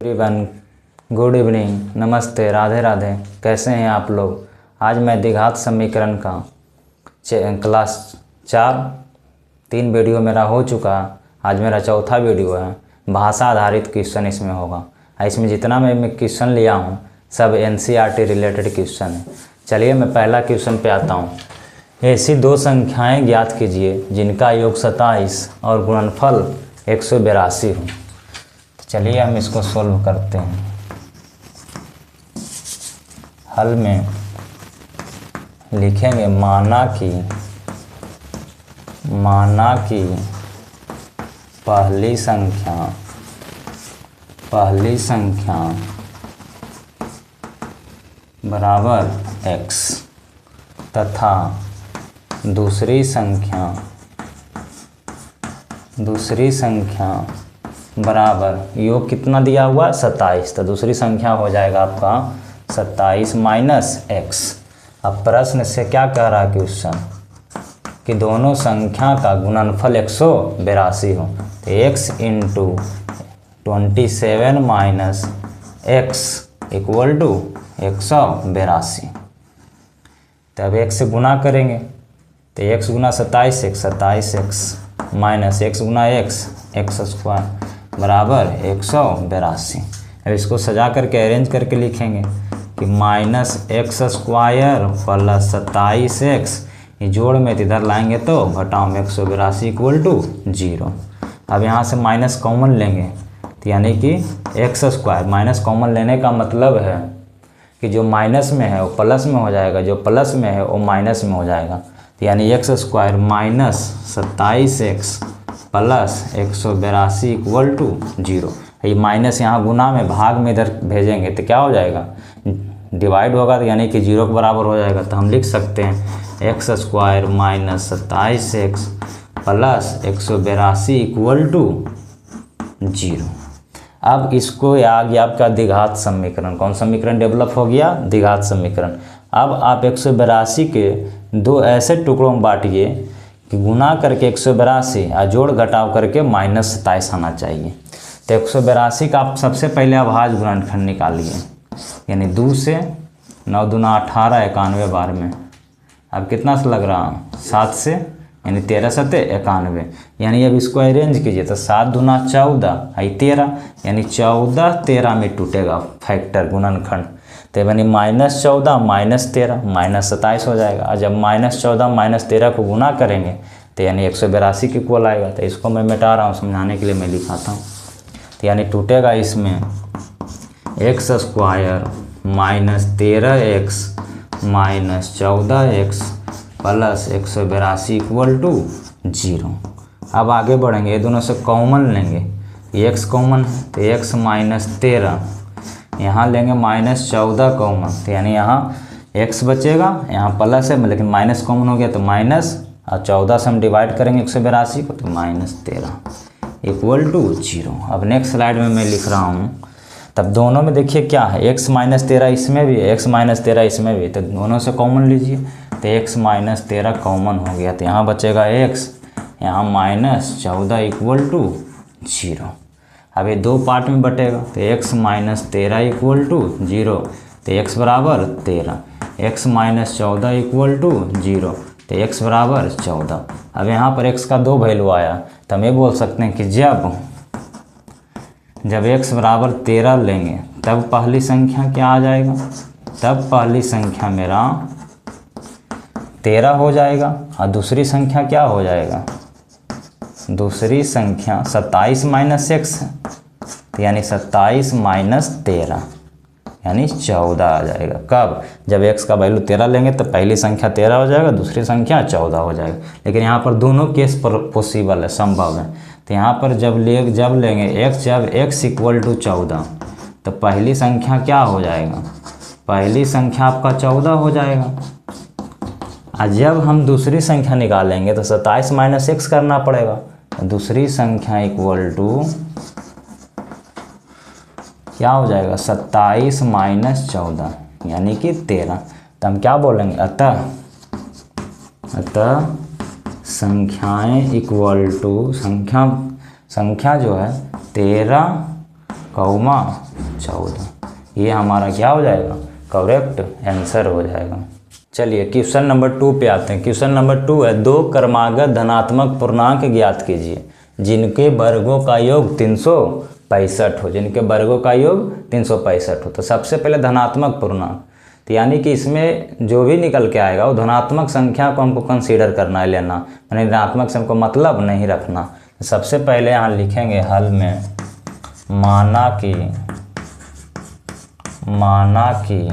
Everyone, good evening, नमस्ते, राधे राधे। कैसे हैं आप लोग। आज मैं द्विघात समीकरण का क्लास 3 वीडियो मेरा हो चुका। आज मेरा चौथा वीडियो है। भाषा आधारित क्वेश्चन इसमें होगा। इसमें जितना मैं क्वेश्चन लिया हूँ सब NCERT रिलेटेड क्वेश्चन है। चलिए मैं पहला क्वेश्चन पे आता हूँ। ऐसी दो संख्याएं ज्ञात कीजिए जिनका योग 27 और गुणनफल 182 हो। चलिए हम इसको सोल्व करते हैं। हल में लिखेंगे माना कि पहली संख्या बराबर x तथा दूसरी संख्या बराबर योग कितना दिया हुआ 27, तो दूसरी संख्या हो जाएगा आपका 27 माइनस x। अब प्रश्न से क्या कह रहा है क्वेश्चन कि दोनों संख्या का गुणनफल 182 हो, तो x into 27 minus x equal to 182। तब x से गुना करेंगे तो x गुना 27x माइनस x गुना x स्क्वायर बराबर 182। अब इसको सजा करके अरेंज करके लिखेंगे कि minus x square plus 27x, ये जोड़ में इधर लाएंगे तो घटाओ में 182 इक्वल टू 0। अब यहाँ से माइनस कॉमन लेंगे तो यानी कि x स्क्वायर, माइनस कॉमन लेने का मतलब है कि जो माइनस में है वो प्लस में हो जाएगा, जो प्लस में है वो माइनस में हो जाएगा। तो यानी x square minus 27x plus 182 equal to 0। ये माइनस यहाँ गुना में भाग में इधर भेजेंगे तो क्या हो जाएगा, डिवाइड होगा तो यानी कि 0 के बराबर हो जाएगा। तो हम लिख सकते हैं x square minus 27x plus 182 equal to 0। अब इसको आ गया आपका द्विघात समीकरण। कौन समीकरण डेवलप हो गया, द्विघात समीकरण। अब आप 182 के दो ऐसे टुकड़ों में बांटिए कि गुना करके 182 और जोड़ घटाव करके माइनस 27 आना चाहिए। तो 182 का आप सबसे पहले अभाज्य गुणनखंड निकालिए, यानी 2 से 9 दूना 18, 91 बार में। अब कितना से लग रहा, 7 से यानी 13 सते 91, यानी अब इसको अरेंज कीजिए तो 7 दूना 14 आई 13, यानी 14 13 में टूटेगा फैक्टर गुणनखंड। तो यानी -14 -13 -27 हो जाएगा। और जब -14 -13 को गुना करेंगे तो यानी 182 के इक्वल आएगा। तो इसको मैं मिटा रहा हूँ, समझाने के लिए मैं लिखाता हूँ। तो यानी टूटेगा इसमें x square minus 13x minus 14x plus 182 equal to 0। अब आगे बढ़ेंगे, ये दोनों से कॉमन लेंगे, x कॉमन है तो x माइनस 13, यहाँ लेंगे -14 कॉमन, तो यानी यहाँ x बचेगा, यहाँ प्लस है लेकिन माइनस कॉमन हो गया तो माइनस, और 14 से हम डिवाइड करेंगे 182 को तो -13 इक्वल टू 0। अब नेक्स्ट स्लाइड में मैं लिख रहा हूँ। तब दोनों में देखिए क्या है, x माइनस 13 इसमें भी है, x माइनस 13 इसमें भी, तो दोनों से कॉमन लीजिए तो x माइनस 13 कॉमन हो गया, तो यहाँ बचेगा x, यहाँ -14 इक्वल टू 0। अब ये दो पार्ट में बटेगा तो x माइनस 13 इक्वल टू 0, तो x बराबर 13, x माइनस 14 इक्वल टू 0, तो x बराबर 14। अब यहाँ पर x का 2 वैल्यू आया तो हम ये बोल सकते हैं कि जब x बराबर 13 लेंगे तब पहली संख्या क्या आ जाएगा, तब पहली संख्या मेरा 13 हो जाएगा और दूसरी संख्या क्या हो जाएगा, दूसरी संख्या 27 माइनस x है, तो यानी 27 माइनस 13 यानी 14 आ जाएगा। कब, जब x का वैल्यू 13 लेंगे तो पहली संख्या 13 हो जाएगा, दूसरी संख्या 14 हो जाएगा। लेकिन यहाँ पर दोनों केस पर पॉसिबल है, संभव है। तो यहाँ पर जब लेंगे जब x इक्वल टू 14 तो पहली संख्या क्या हो जाएगा, पहली संख्या आपका 14 हो जाएगा। और जब हम दूसरी संख्या निकालेंगे तो 27 माइनस x करना पड़ेगा, दूसरी संख्या इक्वल टू क्या हो जाएगा, 27 माइनस 14 यानी कि 13। तो हम क्या बोलेंगे, अतः संख्याएं इक्वल टू संख्या जो है 13 14, ये हमारा क्या हो जाएगा, करेक्ट आंसर हो जाएगा। चलिए क्वेश्चन नंबर 2 पे आते हैं। क्वेश्चन नंबर 2 है, दो क्रमागत धनात्मक पूर्णांक ज्ञात कीजिए जिनके वर्गों का योग 365 हो, जिनके वर्गों का योग 365 हो। तो सबसे पहले धनात्मक पूर्णांक, तो यानी कि इसमें जो भी निकल के आएगा वो धनात्मक संख्या को हमको कंसीडर करना है, लेना, यानी ऋणात्मक से हमको मतलब नहीं रखना। तो सबसे पहले यहाँ लिखेंगे हल में, माना कि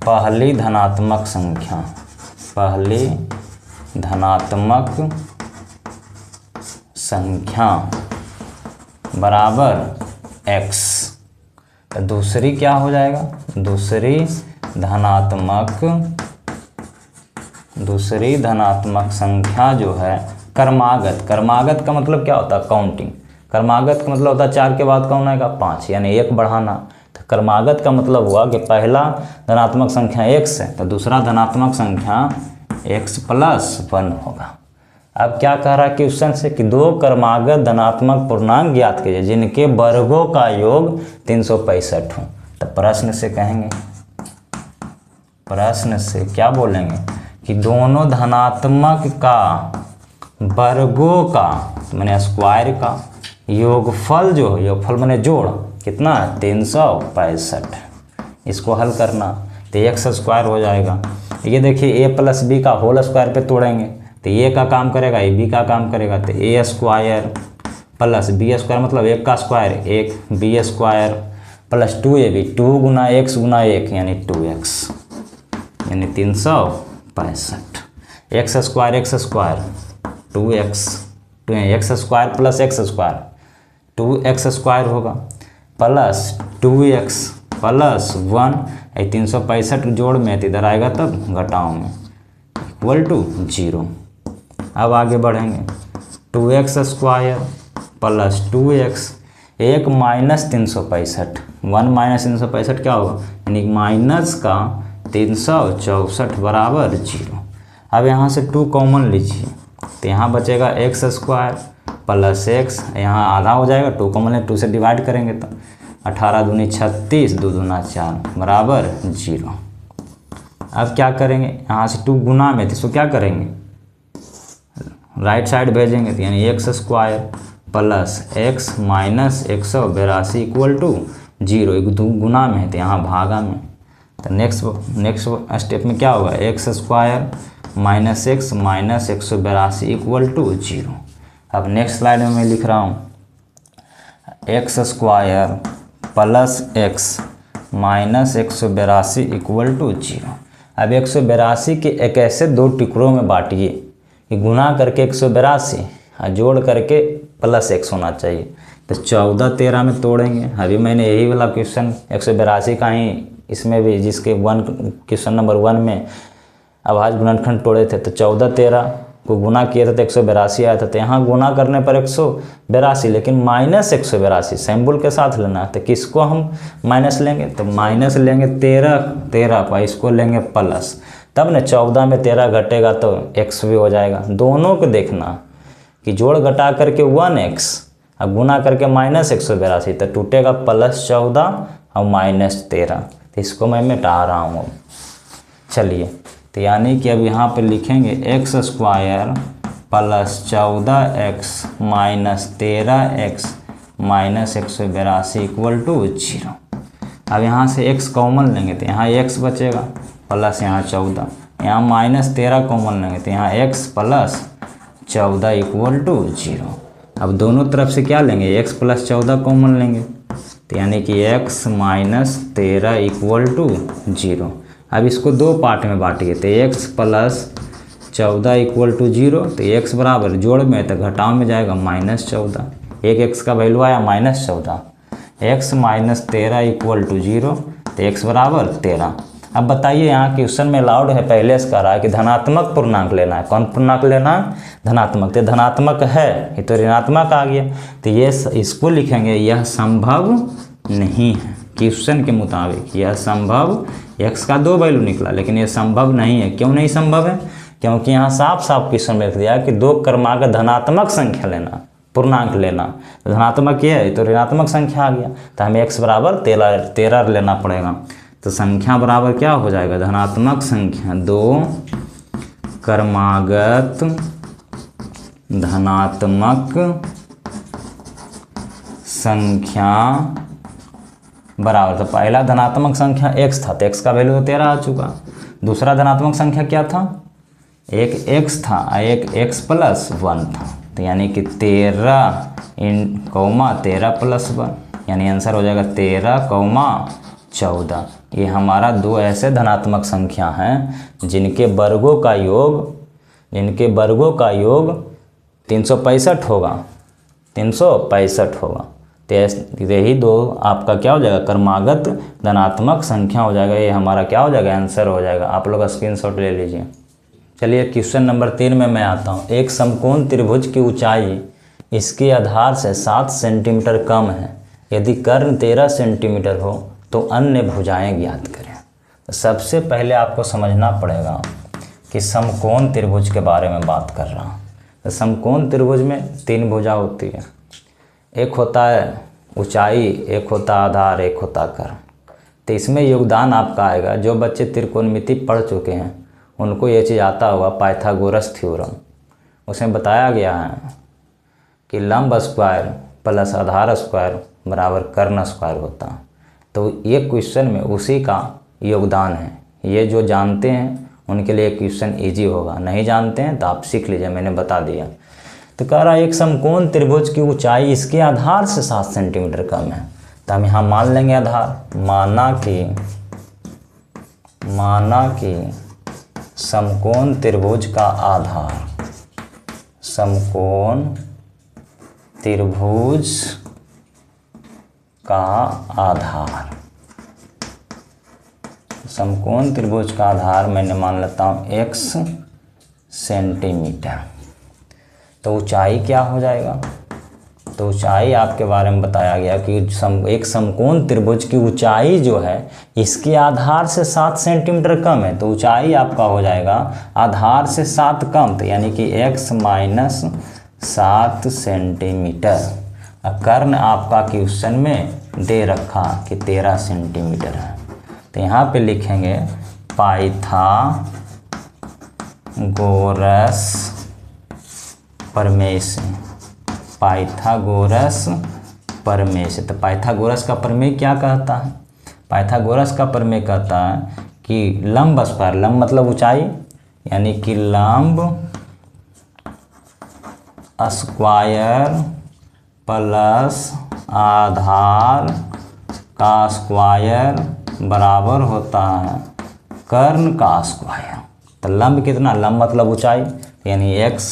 पहली धनात्मक संख्या बराबर x, तो दूसरी क्या हो जाएगा, दूसरी धनात्मक संख्या जो है क्रमागत का मतलब क्या होता है, काउंटिंग। क्रमागत का मतलब होता है 4 के बाद कौन आएगा, 5, यानी 1 बढ़ाना। तो क्रमागत का मतलब हुआ कि पहला धनात्मक संख्या x है तो दूसरा धनात्मक संख्या x + 1 होगा। अब क्या कह रहा है क्वेश्चन से कि दो क्रमागत धनात्मक पूर्णांक ज्ञात कीजिए जिनके वर्गों का योग 365 हो। तो प्रश्न से क्या बोलेंगे कि दोनों धनात्मक का वर्गों का, मैंने स्क्वायर का योगफल जो है, योगफल मैंने जोड़ कितना, 365, इसको हल करना तो x² हो जाएगा। ये देखिए a + b का होल स्क्वायर पे तोड़ेंगे तो a का काम करेगा, a b का काम करेगा, तो a² + b² मतलब 1 का स्क्वायर 1, b² + 2ab 2 × x × 1 यानी 2x, यानी 365, x² 2x, x² + x² 2x² होगा प्लस 2x + 1, 365 जोड़ में इधर आएगा तब घटाओ में = 0। अब आगे बढ़ेंगे, 2x² + 2x, 1 - 365, 1 - 365 क्या होगा, यानी माइनस का 364 बराबर 0। अब यहाँ से 2 कॉमन लीजिए तो यहाँ बचेगा x² + x, यहाँ आधा हो जाएगा, 2 कॉमन है, 2 से डिवाइड करेंगे तो 18 दूनी 36, 2 दूना 4 बराबर 0। अब क्या करेंगे, यहाँ से 2 गुना में तो क्या करेंगे, राइट साइड भेजेंगे तो यानी x² + x - 182 = 0, 2 गुना में है तो यहाँ भागा में। तो नेक्स्ट स्टेप में क्या होगा, x² - x - 182 = 0। अब नेक्स्ट स्लाइड में मैं लिख रहा हूँ x² + x - 182 = 0। अब 182 के एक ऐसे 2 टुकड़ों में बांटिए कि गुना करके 182 और जोड़ करके +x होना चाहिए। तो 14, 13 में तोड़ेंगे। अभी मैंने यही वाला क्वेश्चन 182 का ही इसमें भी, जिसके क्वेश्चन नंबर 1 में अभाज्य गुणनखंड तोड़े थे, तो 14, 13 को गुना किया था तो 182 आया था। तो यहाँ गुना करने पर 182, लेकिन -182 सिंबल के साथ लेना है। तो किसको हम माइनस लेंगे, तो माइनस लेंगे 13 पर, इसको लेंगे प्लस, तब न 14 में 13 घटेगा तो x भी हो जाएगा। दोनों को देखना कि जोड़ घटा करके 1x और गुना करके -182, तो टूटेगा +14 और -13। तो इसको मैं मिटा रहा हूँ। चलिए, तो यानी कि अब यहाँ पे लिखेंगे x² + 14x - 13x - 182 = 0। अब यहाँ से x कॉमन लेंगे तो यहाँ x बचेगा प्लस यहाँ 14, यहाँ -13 कॉमन लेंगे तो यहाँ x + 14 = 0। अब दोनों तरफ से क्या लेंगे, x + 14 कॉमन लेंगे तो यानी कि x - 13 = 0। अब इसको 2 पार्ट में बांटिए तो x + 14 = 0, तो x बराबर जोड़ में तो घटाव में जाएगा -14, एक x का वैल्यू आया -14, x - 13 = 0, तो x बराबर 13। अब बताइए यहाँ क्वेश्चन में अलाउड है, पहले से कह रहा है कि धनात्मक पूर्णांक लेना है। कौन पूर्णांक लेना है, धनात्मक। तो धनात्मक है, ये तो ऋणात्मक आ गया, तो ये इसको लिखेंगे यह संभव नहीं है। क्वेश्चन के मुताबिक यह संभव, x का 2 वैल्यू निकला लेकिन ये संभव नहीं है। क्यों नहीं संभव है, क्योंकि यहाँ साफ साफ क्वेश्चन में लिख दिया कि 2 क्रमागत धनात्मक संख्या लेना, पूर्णांक लेना। तो धनात्मक ये है तो ऋणात्मक संख्या आ गया, तो हमें x बराबर 13 लेना पड़ेगा। तो संख्या बराबर क्या हो जाएगा, धनात्मक संख्या 2 क्रमागत धनात्मक संख्या बराबर, तो पहला धनात्मक संख्या x था तो x का वैल्यू तो 13 आ चुका। दूसरा धनात्मक संख्या क्या था, एक x था और एक x प्लस 1 था, तो यानी कि 13 + 1, यानी आंसर हो जाएगा 13, 14। ये हमारा दो ऐसे धनात्मक संख्या हैं जिनके वर्गों का योग 365 होगा, 365 होगा। तो यही दो आपका क्या हो जाएगा, क्रमागत धनात्मक संख्या हो जाएगा। ये हमारा क्या हो जाएगा, आंसर हो जाएगा। आप लोग स्क्रीनशॉट ले लीजिए। चलिए क्वेश्चन नंबर 3 में मैं आता हूँ। एक समकोण त्रिभुज की ऊंचाई इसके आधार से 7 सेंटीमीटर कम है। यदि कर्ण 13 सेंटीमीटर हो तो अन्य भुजाएं ज्ञात करें। तो सबसे पहले आपको समझना पड़ेगा कि समकोण त्रिभुज के बारे में बात कर रहा हूँ। तो समकोण त्रिभुज में 3 भुजा होती है, एक होता है ऊंचाई, एक होता आधार, एक होता कर्ण। तो इसमें योगदान आपका आएगा, जो बच्चे त्रिकोणमिति पढ़ चुके हैं उनको ये चीज़ आता होगा, पाइथागोरस थ्योरम। उसमें बताया गया है कि लंब स्क्वायर प्लस आधार स्क्वायर बराबर कर्ण स्क्वायर होता है। तो ये क्वेश्चन में उसी का योगदान है। ये जो जानते हैं उनके लिए क्वेश्चन इजी होगा, नहीं जानते हैं तो आप सीख लीजिए, मैंने बता दिया। तो कह रहा है एक समकोण त्रिभुज की ऊंचाई इसके आधार से 7 सेंटीमीटर कम है। तो हम यहाँ मान लेंगे आधार, माना कि समकोण त्रिभुज का आधार, समकोण त्रिभुज का आधार, समकोण त्रिभुज का आधार मैंने मान लेता हूँ x सेंटीमीटर। तो ऊंचाई क्या हो जाएगा, तो ऊंचाई आपके बारे में बताया गया कि एक समकोण त्रिभुज की ऊंचाई जो है इसके आधार से 7 सेंटीमीटर कम है। तो ऊंचाई आपका हो जाएगा आधार से 7 कम, तो यानी कि x - 7 सेंटीमीटर। कर्ण आपका क्वेश्चन में दे रखा कि 13 सेंटीमीटर है। तो यहाँ पे लिखेंगे पाइथागोरस प्रमेय। तो पाइथागोरस का प्रमेय क्या कहता है, पाइथागोरस का प्रमेय कहता है कि लंब स्क्वायर, लंब मतलब ऊंचाई, यानी कि लंब स्क्वायर प्लस आधार का स्क्वायर बराबर होता है कर्ण का स्क्वायर। तो लंब कितना, लंब मतलब ऊंचाई, यानी x -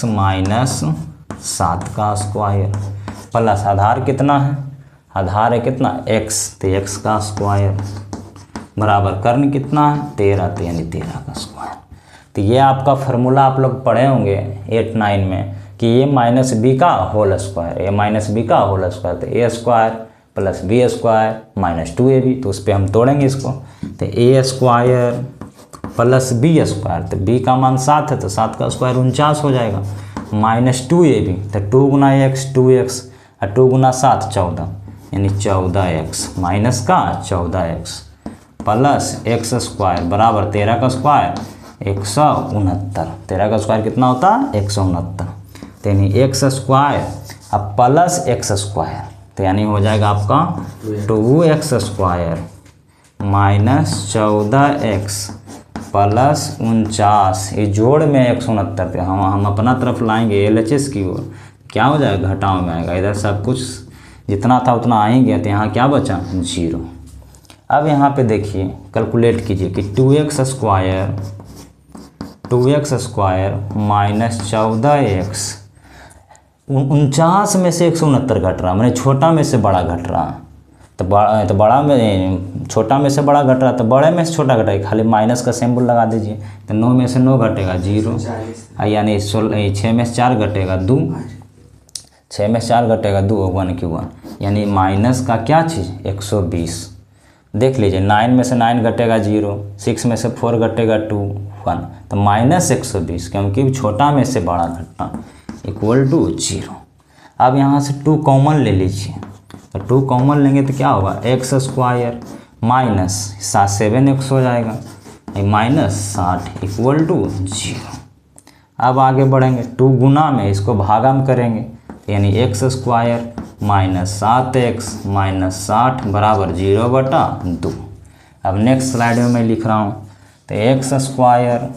7 का स्क्वायर प्लस आधार कितना है, आधार है कितना x, तो x का स्क्वायर बराबर कर्ण कितना है 13, तो यानी 13 का स्क्वायर। तो ये आपका फार्मूला आप लोग पढ़े होंगे 8-9 में कि a - b का होल स्क्वायर, a - b का होल स्क्वायर, तो a square plus b square - 2ab। तो उस पर हम तोड़ेंगे इसको, तो a square plus b square, तो b का मान 7 है तो 7 का स्क्वायर 49 हो जाएगा, -2ab, तो 2 × x 2x और 2 × 7 14, यानी 14x माइनस का 14x प्लस x स्क्वायर बराबर 13 का स्क्वायर 169। 13 का स्क्वायर कितना होता है 169, तो यानी x स्क्वायर अब प्लस x स्क्वायर, तो यानी हो जाएगा आपका 2x स्क्वायर -14x प्लस 49। ये जोड़ में 169 पे हम अपना तरफ लाएंगे LHS की ओर, क्या हो जाएगा घटाव में आएगा। इधर सब कुछ जितना था उतना आ ही गया, तो यहाँ क्या बचा 0। अब यहाँ पे देखिए कैलकुलेट कीजिए कि 2x स्क्वायर -14x 49 में से 169 घट रहा, मैंने छोटा में से बड़ा घट रहा, तो बड़ा में छोटा में से बड़ा घट रहा, तो बड़े में से छोटा घटेगा, खाली माइनस का सिंबल लगा दीजिए। तो 9 में से 9 घटेगा 0, यानी 6 में से 4 घटेगा 2, 6 में से 4 घटेगा 2, 1 की 1, यानी माइनस का क्या चीज़ 120। देख लीजिए 9 में से 9 घटेगा 0, 6 में से 4 घटेगा 2, 1, तो -120, क्योंकि छोटा में से बड़ा घटना = 0। अब यहाँ से 2 कॉमन ले लीजिए, तो 2 कॉमन लेंगे तो क्या होगा, एक्स स्क्वायर माइनस 7x हो जाएगा, माइनस 60 इक्वल टू 0। अब आगे बढ़ेंगे, 2 गुना में इसको भागा में करेंगे, यानी x square minus 7x minus 60 बराबर 0/2। अब नेक्स्ट स्लाइड में मैं लिख रहा हूँ, तो x square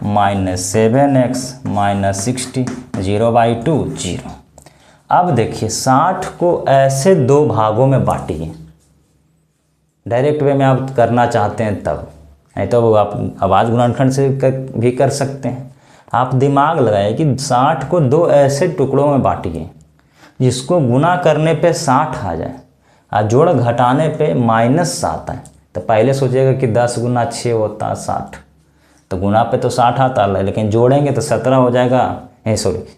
minus 7x minus 60 0/2 0। अब देखिए 60 को ऐसे 2 भागों में बांटिए, डायरेक्ट वे में आप करना चाहते हैं तब, नहीं तो आप आवाज़ गुणनखंड से भी कर सकते हैं। आप दिमाग लगाइए कि 60 को 2 ऐसे टुकड़ों में बांटिए जिसको गुना करने पे 60 आ जाए और जोड़ घटाने पे -7 आए। तो पहले सोचिएगा कि 10 गुना 6 होता 60, तो गुना पे तो 60 आता है, लेकिन जोड़ेंगे तो 17 हो जाएगा,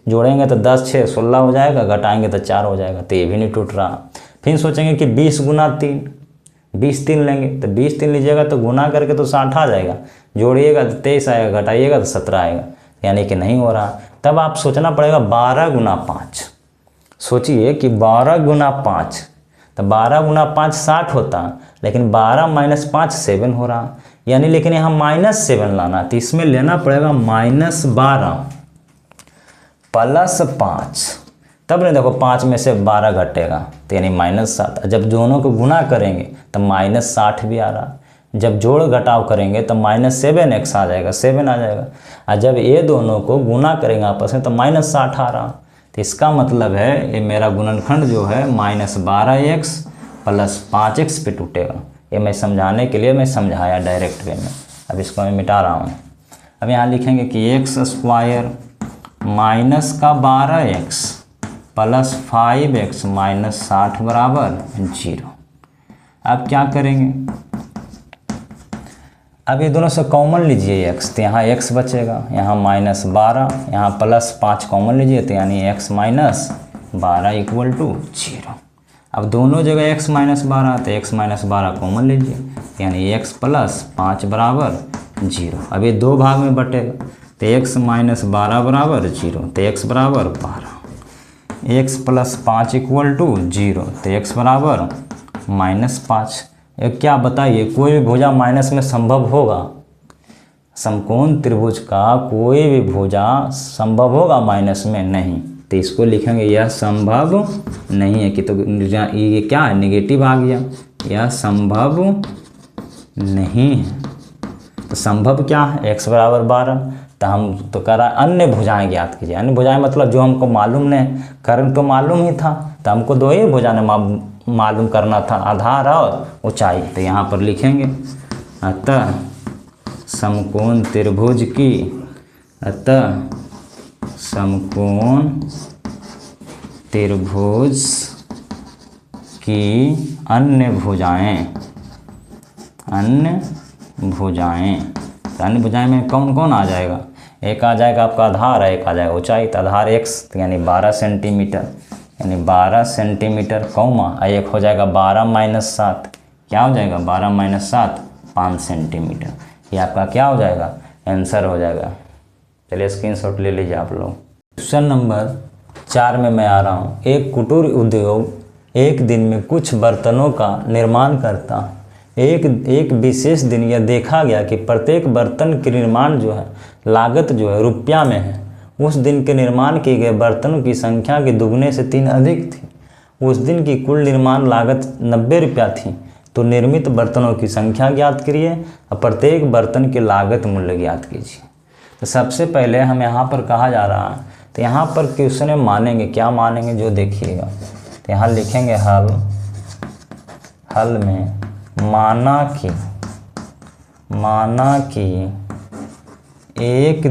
जोड़ेंगे तो 10 6 16 हो जाएगा, घटाएंगे तो 4 हो जाएगा, तो ये भी नहीं टूट रहा। फिर सोचेंगे कि 20 गुना 3, 20 3 लेंगे, तो 20 3 लीजिएगा तो गुना करके तो 60 आ जाएगा, जोड़िएगा तो 23 आएगा, घटाइएगा तो 17 आएगा, यानी कि नहीं हो रहा। तब आप सोचना पड़ेगा 12 गुना 5। सोचिए कि 12 गुना 5, तो 12 गुना 5 60 होता, लेकिन 12 माइनस 5 7 हो रहा, यानी लेकिन यहाँ -7 लाना, तो इसमें लेना पड़ेगा -12 प्लस 5, तब नहीं देखो 5 में से 12 घटेगा, तो यानी -7। जब दोनों को गुना करेंगे तो -60 भी आ रहा, जब जोड़ घटाव करेंगे तो -7x आ जाएगा, 7 आ जाएगा, और जब ये दोनों को गुना करेंगे आपस में तो -60 आ रहा। तो इसका मतलब है ये मेरा गुणनखंड जो है -12x प्लस 5x पे टूटेगा। ये मैं समझाने के लिए मैं समझाया डायरेक्ट वे में। अब इसको मैं मिटा रहा हूँ। अब यहाँ लिखेंगे कि एक्स स्क्वायर माइनस का 12x प्लस 5x माइनस 60 बराबर 0। अब क्या करेंगे, अब ये दोनों से कॉमन लीजिए x, तो यहाँ x बचेगा, यहाँ -12, यहाँ प्लस 5 कॉमन लीजिए, तो यानी x माइनस 12 इक्वल टू 0। अब दोनों जगह x माइनस 12, तो x माइनस 12 कॉमन लीजिए, यानी x प्लस 5 बराबर 0। अब ये 2 भाग में बटेगा, तो x माइनस 12 बराबर 0, तो x बराबर 12, x प्लस 5 इक्वल टू 0, तो x बराबर -5। क्या बताइए, कोई भी भुजा माइनस में संभव होगा? समकोण त्रिभुज का कोई भी भुजा संभव होगा माइनस में? नहीं। तो इसको लिखेंगे यह संभव नहीं है, कि तो ये क्या है, नेगेटिव आ गया, यह संभव नहीं है। तो संभव क्या है, x बराबर 12। तो हम तो कह रहा है अन्य भुजाएं ज्ञात कीजिए। अन्य भुजाएं मतलब जो हमको मालूम नहीं, कर्ण तो मालूम ही था, तो हमको 2 ही भुजाएं मालूम करना था, आधार और ऊंचाई। तो यहाँ पर लिखेंगे अतः समकोण त्रिभुज की, अतः समकोण त्रिभुज की अन्य भुजाएं, अन्य भुजाएं, तो अन्य भुजाएं में कौन कौन आ जाएगा? एक आ जाएगा आपका आधार, एक आ जाएगा ऊंचाई। तो आधार x यानी 12 सेंटीमीटर, यानी 12 सेंटीमीटर कौमा, एक हो जाएगा 12 माइनस 7, क्या हो जाएगा 12 माइनस 7 5 सेंटीमीटर। ये आपका क्या हो जाएगा, आंसर हो जाएगा। चलिए स्क्रीनशॉट ले लीजिए आप लोग। क्वेश्चन नंबर 4 में मैं आ रहा हूँ। एक कुटीर उद्योग एक दिन में कुछ बर्तनों का निर्माण करता है। एक विशेष दिन यह देखा गया कि प्रत्येक बर्तन के निर्माण जो है लागत जो है रुपया में है। उस दिन के निर्माण किए गए बर्तनों की संख्या के दुगने से 3 अधिक थी। उस दिन की कुल निर्माण लागत 90 रुपया थी। तो निर्मित बर्तनों की संख्या ज्ञात करिए और प्रत्येक बर्तन की लागत मूल्य ज्ञात कीजिए। तो सबसे पहले हम यहाँ पर कहा जा रहा है, तो यहाँ पर क्वेश्चन में मानेंगे, क्या मानेंगे जो देखिएगा। तो यहाँ लिखेंगे हल में माना कि एक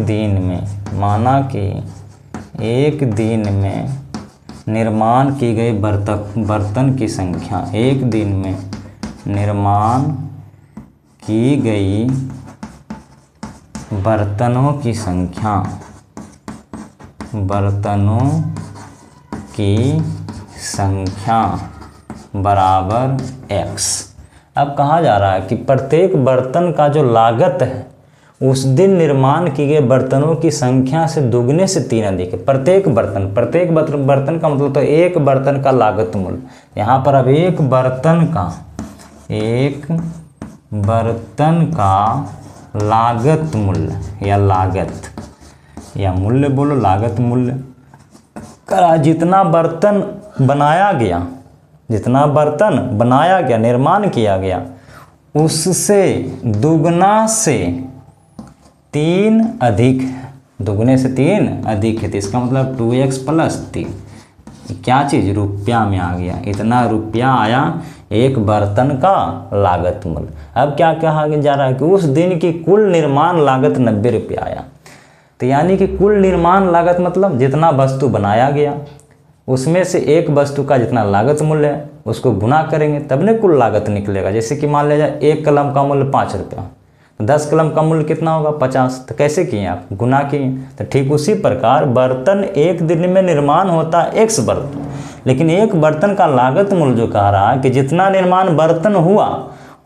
दिन में निर्माण की गई बर्तन की संख्या, एक दिन में निर्माण की गई बर्तनों की संख्या बराबर x। अब कहा जा रहा है कि प्रत्येक बर्तन का जो लागत है उस दिन निर्माण किए गए बर्तनों की संख्या से दुगने से 3 अधिक है। प्रत्येक बर्तन का मतलब तो एक बर्तन का लागत मूल्य। यहाँ पर अब एक बर्तन का लागत मूल्य या मूल्य बोलो, लागत मूल्य का जितना बर्तन बनाया गया, निर्माण किया गया, उससे दुगना से 3 अधिक है। दुगने से 3 अधिक है तो इसका मतलब 2x + 3 क्या चीज़ रुपया में आ गया। इतना रुपया आया एक बर्तन का लागत मूल्य। अब क्या कहा जा रहा है कि उस दिन की कुल निर्माण लागत 90 रुपया आया। तो यानी कि कुल निर्माण लागत मतलब जितना वस्तु बनाया गया उसमें से एक वस्तु का जितना लागत मूल्य है उसको गुना करेंगे तब ने कुल लागत निकलेगा। जैसे कि मान लिया जाए एक कलम का मूल्य 5 रुपया, 10 कलम का मूल्य कितना होगा 50। तो कैसे किए आप, गुना किए। तो ठीक उसी प्रकार बर्तन एक दिन में निर्माण होता है x बर्तन, लेकिन एक बर्तन का लागत मूल्य जो कह रहा है कि जितना निर्माण बर्तन हुआ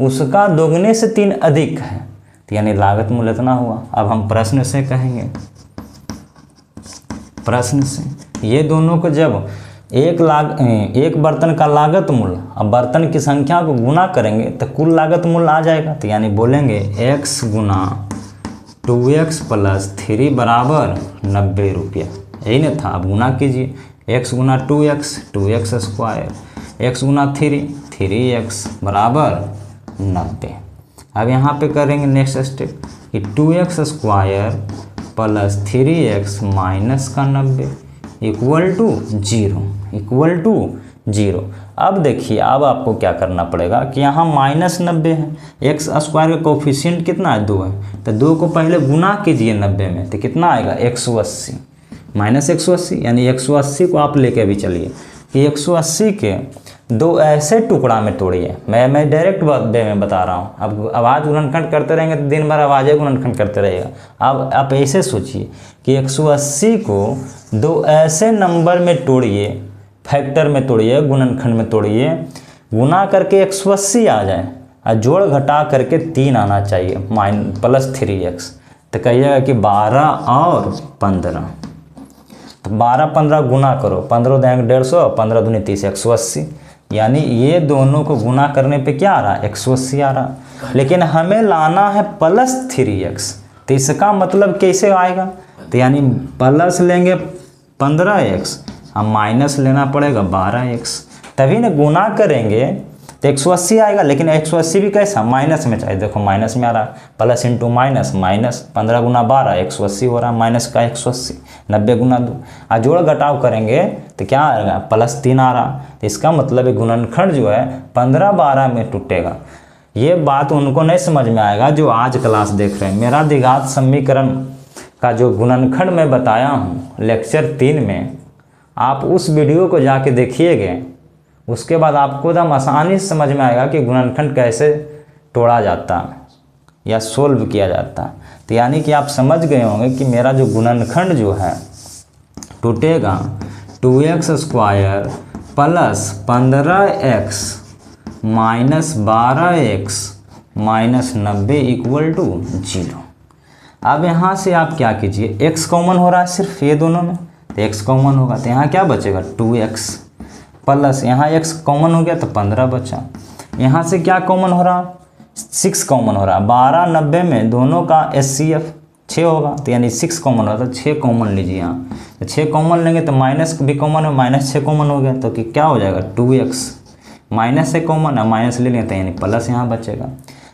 उसका दोगुने से 3 अधिक है, तो यानी लागत मूल्य इतना हुआ। अब हम प्रश्न से कहेंगे, प्रश्न से ये दोनों को जब एक बर्तन का लागत मूल्य अब बर्तन की संख्या को गुना करेंगे तो कुल लागत मूल्य आ जाएगा। तो यानी बोलेंगे x गुना 2x + 3 बराबर 90 रुपया। यही ना था, अब गुना कीजिए। x गुना 2x 2x स्क्वायर, x गुना 3x बराबर 90। अब यहाँ पे करेंगे नेक्स्ट स्टेप कि 2x स्क्वायर + 3x माइनस का 90 = 0। अब देखिए, अब आपको क्या करना पड़ेगा कि यहाँ -90 है, x स्क्वायर का कोफिशिएंट कितना है 2 है, तो 2 को पहले गुना कीजिए 90 में तो कितना आएगा 180 -180, यानी 180 को आप लेके भी चलिए कि 180 के 2 ऐसे टुकड़ा में तोड़िए। मैं डायरेक्ट वे में बता रहा हूँ। अब आवाज़ गुणनखंड करते रहेंगे तो दिन भर आवाज़ें गुणनखंड करते रहेगा। अब आप ऐसे सोचिए कि 180 को 2 ऐसे नंबर में तोड़िए, फैक्टर में तोड़िए, गुणनखंड में तोड़िए, गुना करके 180 आ जाए और जोड़ घटा करके 3 आना चाहिए +3x। तो कहिएगा कि 12 और 15, तो 12 15 गुना करो, 15 देंगे 150, 15 दूनी 30, 180। यानी ये दोनों को गुना करने पे क्या आ रहा है 180 आ रहा। लेकिन हमें लाना है +3x, तो इसका मतलब कैसे आएगा, तो यानी प्लस लेंगे 15x और माइनस लेना पड़ेगा 12x, तभी ना गुना करेंगे तो 180 आएगा। लेकिन 180 भी कैसा माइनस में चाहिए, देखो माइनस में आ रहा है, प्लस इंटू माइनस, माइनस 15 गुना 12 180 हो रहा है, माइनस का 180, 90 गुना 2 और जोड़ घटाव करेंगे तो क्या आएगा +3 आ रहा। तो इसका मतलब गुणनखंड जो है 15 12 में टूटेगा। ये बात उनको नहीं समझ में आएगा जो आज क्लास देख रहे हैं। मेरा द्विघात समीकरण का जो गुणनखंड मैं बताया हूँ लेक्चर 3 में, आप उस वीडियो को जाके देखिएगा, उसके बाद आपको एकदम आसानी से समझ में आएगा कि गुणनखंड कैसे तोड़ा जाता या सोल्व किया जाता। तो यानी कि आप समझ गए होंगे कि मेरा जो गुणनखंड जो है टूटेगा 2x square + 15x minus 12x minus 90 = 0। अब यहाँ से आप क्या कीजिए, x कॉमन हो रहा है सिर्फ ये दोनों में, तो x कॉमन होगा तो यहाँ क्या बचेगा 2x प्लस यहाँ x कॉमन हो गया तो 15 बचा। यहाँ से क्या कॉमन हो रहा 6 कॉमन हो रहा, 12 90 में दोनों का HCF 6 होगा, तो यानी 6 कॉमन होता है, 6 कॉमन लीजिए यहाँ, तो 6 कॉमन लेंगे तो माइनस भी कॉमन है, -6 कॉमन हो गया तो कि क्या हो जाएगा 2x, माइनस से कॉमन है माइनस ले लेंगे तो यानी प्लस यहाँ बचेगा,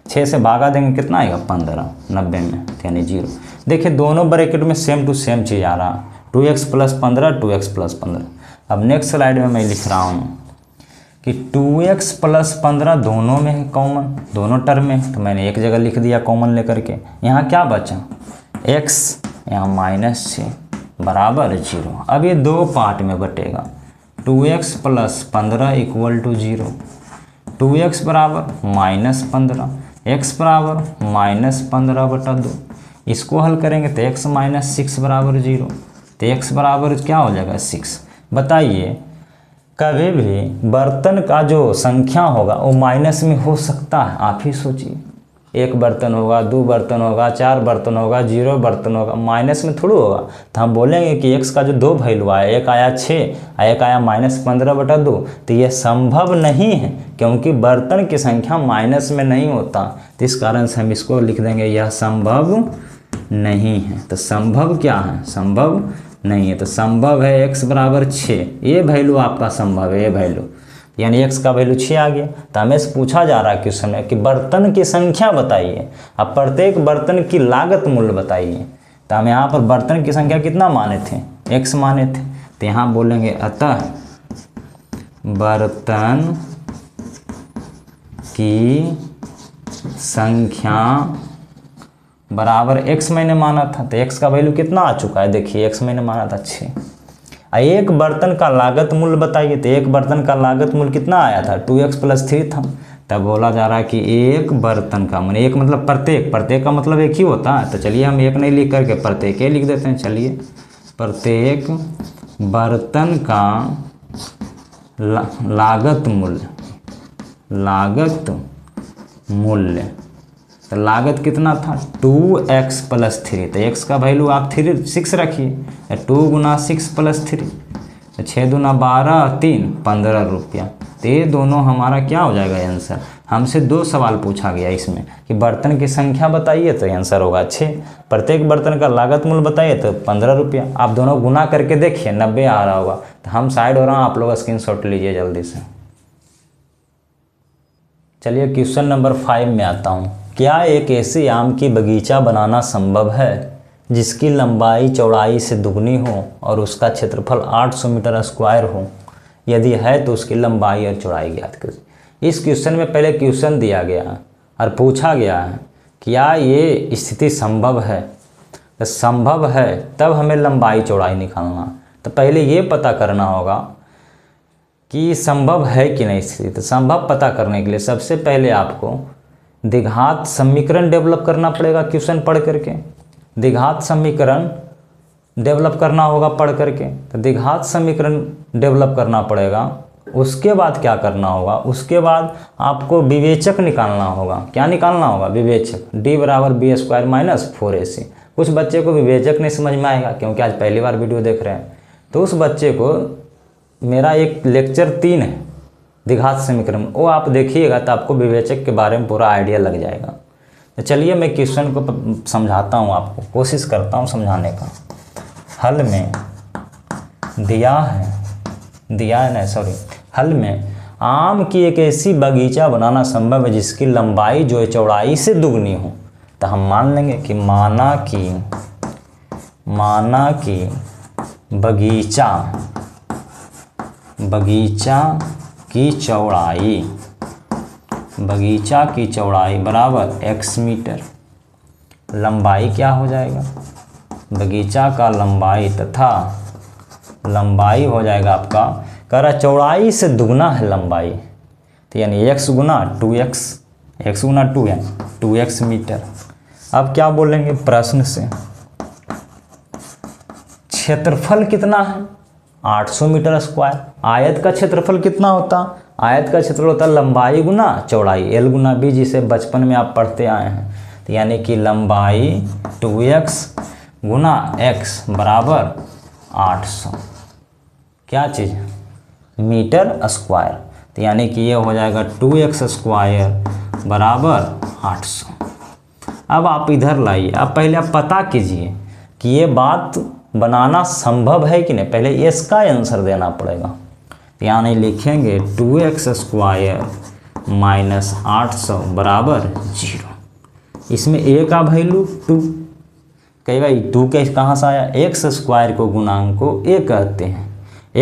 6 से भागा देंगे कितना आएगा 15 90 में तो यानी 0। देखिए दोनों ब्रैकेट में सेम टू सेम चीज़ आ रहा, 2x + 15 2x + 15। अब नेक्स्ट स्लाइड में मैं लिख रहा हूँ कि 2x + 15 दोनों में है कॉमन, दोनों टर्म में, तो मैंने एक जगह लिख दिया कॉमन लेकर के। यहाँ क्या बचा x, यहाँ -6 बराबर 0। अब ये 2 पार्ट में बटेगा, 2x + 15 = 0, 2x बराबर -15, x बराबर -15/2। इसको हल करेंगे तो x - 6 बराबर 0, तो x बराबर क्या हो जाएगा 6। बताइए कभी भी बर्तन का जो संख्या होगा वो माइनस में हो सकता है, आप ही सोचिए। एक बर्तन होगा, 2 बर्तन होगा, 4 बर्तन होगा, 0 बर्तन होगा, माइनस में थोड़ा होगा। तो हम बोलेंगे कि x का जो 2 वैल्यू आया, एक आया 6 और एक आया -15/2, तो ये संभव नहीं है क्योंकि बर्तन की संख्या माइनस में नहीं होता। तो इस कारण से हम इसको लिख देंगे यह संभव नहीं है। तो संभव क्या है? संभव नहीं है। तो संभव है x बराबर 6, ये वैल्यू आपका संभव है, ये वैल्यू यानी x का वैल्यू 6 आ गया। तो हमें से पूछा जा रहा है क्वेश्चन में कि बर्तन की संख्या बताइए, अब प्रत्येक बर्तन की लागत मूल्य बताइए। तो हम यहाँ पर बर्तन की संख्या कितना माने थे? x माने थे। तो यहाँ बोलेंगे अतः बर्तन की संख्या बराबर x मैंने माना था। तो x का वैल्यू कितना आ चुका है? देखिए x मैंने माना था 6। एक बर्तन का लागत मूल्य बताइए। तो एक बर्तन का लागत मूल्य कितना आया था? 2x + 3 था। तब बोला जा रहा है कि एक बर्तन का माने, एक मतलब प्रत्येक का मतलब एक ही होता है। तो चलिए हम एक नहीं लिख करके प्रत्येक लिख देते हैं। चलिए प्रत्येक बर्तन का लागत मूल्य, तो लागत कितना था? 2x + 3। तो x का वैल्यू आप 6 रखिए। 2 × 6 + 3, तो 6 × 2 = 12, 3 15 रुपया। तो ये दोनों हमारा क्या हो जाएगा आंसर? हमसे 2 सवाल पूछा गया इसमें कि बर्तन की संख्या बताइए, तो आंसर होगा 6। प्रत्येक बर्तन का लागत मूल्य बताइए तो 15 रुपया। आप दोनों गुना करके देखिए 90 आ रहा होगा। तो हम साइड हो रहा हूँ, आप लोग स्क्रीनशॉट लीजिए जल्दी से। चलिए क्वेश्चन नंबर 5 में आता हूँ। क्या एक ऐसे आम की बगीचा बनाना संभव है जिसकी लंबाई चौड़ाई से दुगनी हो और उसका क्षेत्रफल 800 मीटर स्क्वायर हो? यदि है तो उसकी लंबाई और चौड़ाई ज्ञात करें। इस क्वेश्चन में पहले क्वेश्चन दिया गया है और पूछा गया है क्या ये स्थिति संभव है। तो संभव है तब हमें लंबाई चौड़ाई निकालना। तो पहले ये पता करना होगा कि संभव है कि नहीं स्थिति। तो संभव पता करने के लिए सबसे पहले आपको द्विघात समीकरण डेवलप करना पड़ेगा। क्वेश्चन पढ़ करके द्विघात समीकरण डेवलप करना होगा पढ़ करके। तो द्विघात समीकरण डेवलप करना पड़ेगा। उसके बाद क्या करना होगा? उसके बाद आपको विवेचक निकालना होगा। क्या निकालना होगा? विवेचक। d = b² - 4ac। कुछ बच्चे को विवेचक नहीं समझ में आएगा क्योंकि आज पहली बार वीडियो देख रहे हैं। तो उस बच्चे को मेरा एक लेक्चर 3 है द्विघात समीकरण, वो आप देखिएगा तो आपको विवेचक के बारे में पूरा आइडिया लग जाएगा। तो चलिए मैं क्वेश्चन को समझाता हूँ, आपको कोशिश करता हूँ समझाने का। हल में हल में आम की एक ऐसी बगीचा बनाना संभव है जिसकी लंबाई जो है चौड़ाई से दुगनी हो। तो हम मान लेंगे कि माना कि बगीचा की चौड़ाई बराबर x मीटर। लंबाई क्या हो जाएगा? बगीचा का लंबाई तथा लंबाई हो जाएगा आपका, कह रहा चौड़ाई से दुगना है लंबाई। तो यानी x × 2x, x × 2 यानी 2x मीटर। अब क्या बोलेंगे प्रश्न से? क्षेत्रफल कितना है? 800 मीटर स्क्वायर। आयत का क्षेत्रफल कितना होता? आयत का क्षेत्रफल होता है लंबाई गुना चौड़ाई, L × B, जिसे बचपन में आप पढ़ते आए हैं। तो यानी कि लंबाई 2x × x बराबर 800 क्या चीज़? Metre square. तो यानी कि ये हो जाएगा 2x² बराबर 800। अब आप इधर लाइए। अब पहले आप पता कीजिए कि ये बात बनाना संभव है कि नहीं। पहले इसका आंसर देना पड़ेगा। तो यहाँ नहीं लिखेंगे 2x² - 800 बराबर 0। इसमें a का वैल्यू 2, कई भाई 2 के कहाँ से आया? x² को गुणांक को a कहते हैं,